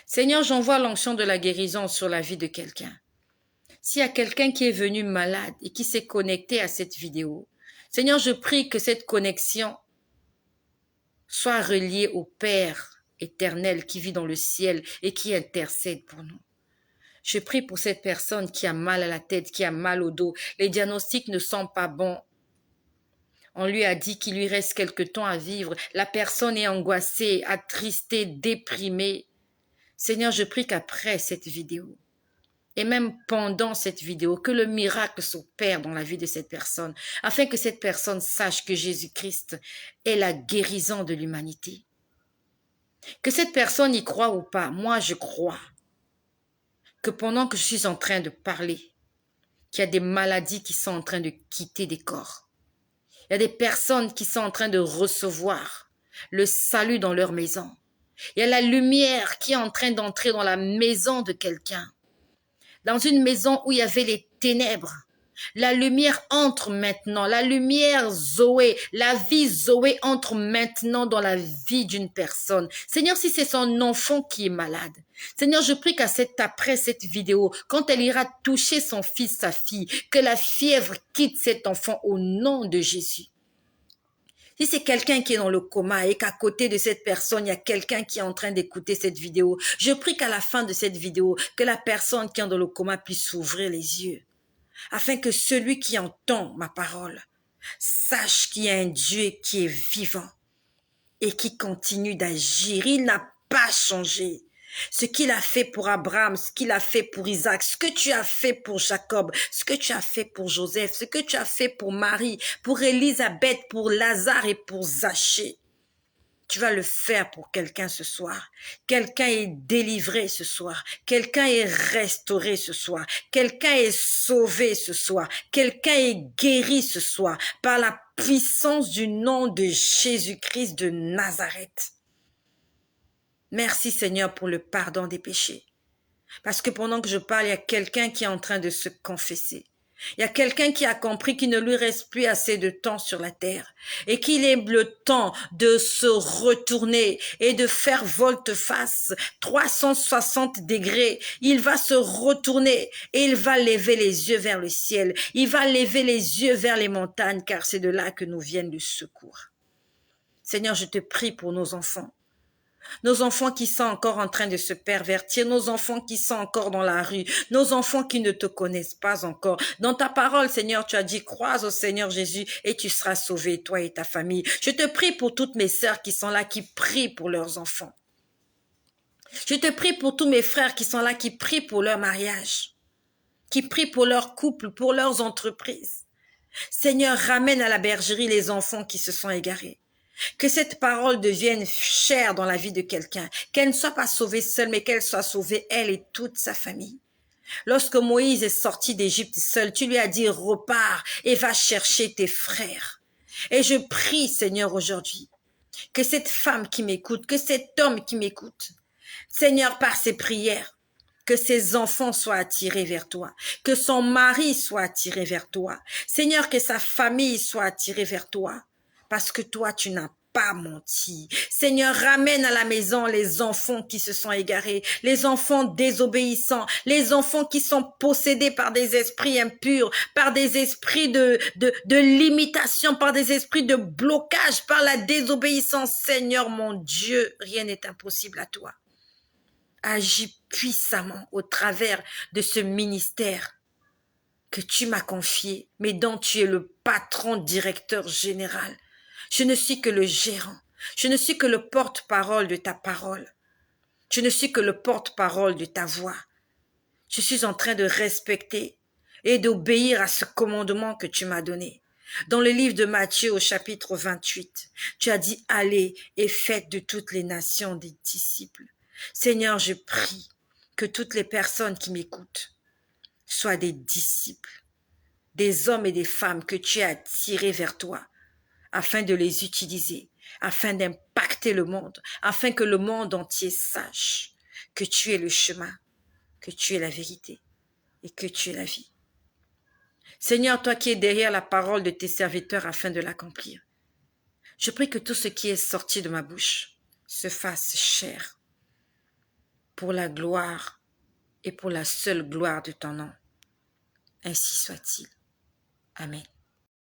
Seigneur, j'envoie l'onction de la guérison sur la vie de quelqu'un. S'il y a quelqu'un qui est venu malade et qui s'est connecté à cette vidéo, Seigneur, je prie que cette connexion soit reliée au Père éternel qui vit dans le ciel et qui intercède pour nous. Je prie pour cette personne qui a mal à la tête, qui a mal au dos. Les diagnostics ne sont pas bons. On lui a dit qu'il lui reste quelque temps à vivre. La personne est angoissée, attristée, déprimée. Seigneur, je prie qu'après cette vidéo, et même pendant cette vidéo, que le miracle s'opère dans la vie de cette personne, afin que cette personne sache que Jésus-Christ est la guérison de l'humanité. Que cette personne y croit ou pas, moi je crois que pendant que je suis en train de parler, qu'il y a des maladies qui sont en train de quitter des corps. Il y a des personnes qui sont en train de recevoir le salut dans leur maison. Il y a la lumière qui est en train d'entrer dans la maison de quelqu'un. Dans une maison où il y avait les ténèbres, la lumière entre maintenant, la lumière Zoé, la vie Zoé entre maintenant dans la vie d'une personne. Seigneur, si c'est son enfant qui est malade, Seigneur, je prie après cette vidéo, quand elle ira toucher son fils, sa fille, que la fièvre quitte cet enfant au nom de Jésus. Si c'est quelqu'un qui est dans le coma et qu'à côté de cette personne, il y a quelqu'un qui est en train d'écouter cette vidéo, je prie qu'à la fin de cette vidéo, que la personne qui est dans le coma puisse s'ouvrir les yeux, afin que celui qui entend ma parole sache qu'il y a un Dieu qui est vivant et qui continue d'agir. Il n'a pas changé. Ce qu'il a fait pour Abraham, ce qu'il a fait pour Isaac, ce que tu as fait pour Jacob, ce que tu as fait pour Joseph, ce que tu as fait pour Marie, pour Élisabeth, pour Lazare et pour Zachée. Tu vas le faire pour quelqu'un ce soir. Quelqu'un est délivré ce soir. Quelqu'un est restauré ce soir. Quelqu'un est sauvé ce soir. Quelqu'un est guéri ce soir par la puissance du nom de Jésus-Christ de Nazareth. Merci Seigneur pour le pardon des péchés. Parce que pendant que je parle, il y a quelqu'un qui est en train de se confesser. Il y a quelqu'un qui a compris qu'il ne lui reste plus assez de temps sur la terre et qu'il est le temps de se retourner et de faire volte-face 360 degrés. Il va se retourner et il va lever les yeux vers le ciel. Il va lever les yeux vers les montagnes car c'est de là que nous viennent le secours. Seigneur, je te prie pour nos enfants qui sont encore en train de se pervertir, nos enfants qui sont encore dans la rue, nos enfants qui ne te connaissent pas encore. Dans ta parole, Seigneur, tu as dit, crois au Seigneur Jésus et tu seras sauvé, toi et ta famille. Je te prie pour toutes mes sœurs qui sont là, qui prient pour leurs enfants. Je te prie pour tous mes frères qui sont là, qui prient pour leur mariage, qui prient pour leur couple, pour leurs entreprises. Seigneur, ramène à la bergerie les enfants qui se sont égarés. Que cette parole devienne chère dans la vie de quelqu'un. Qu'elle ne soit pas sauvée seule, mais qu'elle soit sauvée, elle et toute sa famille. Lorsque Moïse est sorti d'Égypte seul, tu lui as dit, repars et va chercher tes frères. Et je prie, Seigneur, aujourd'hui, que cette femme qui m'écoute, que cet homme qui m'écoute, Seigneur, par ses prières, que ses enfants soient attirés vers toi, que son mari soit attiré vers toi, Seigneur, que sa famille soit attirée vers toi, parce que toi, tu n'as pas menti. Seigneur, ramène à la maison les enfants qui se sont égarés, les enfants désobéissants, les enfants qui sont possédés par des esprits impurs, par des esprits de limitation, par des esprits de blocage, par la désobéissance. Seigneur, mon Dieu, rien n'est impossible à toi. Agis puissamment au travers de ce ministère que tu m'as confié, mais dont tu es le patron directeur général. Je ne suis que le gérant. Je ne suis que le porte-parole de ta parole. Je ne suis que le porte-parole de ta voix. Je suis en train de respecter et d'obéir à ce commandement que tu m'as donné. Dans le livre de Matthieu au chapitre 28, tu as dit « Allez et faites de toutes les nations des disciples ». Seigneur, je prie que toutes les personnes qui m'écoutent soient des disciples, des hommes et des femmes que tu as attirés vers toi, afin de les utiliser, afin d'impacter le monde, afin que le monde entier sache que tu es le chemin, que tu es la vérité et que tu es la vie. Seigneur, toi qui es derrière la parole de tes serviteurs afin de l'accomplir, je prie que tout ce qui est sorti de ma bouche se fasse chair pour la gloire et pour la seule gloire de ton nom. Ainsi soit-il. Amen.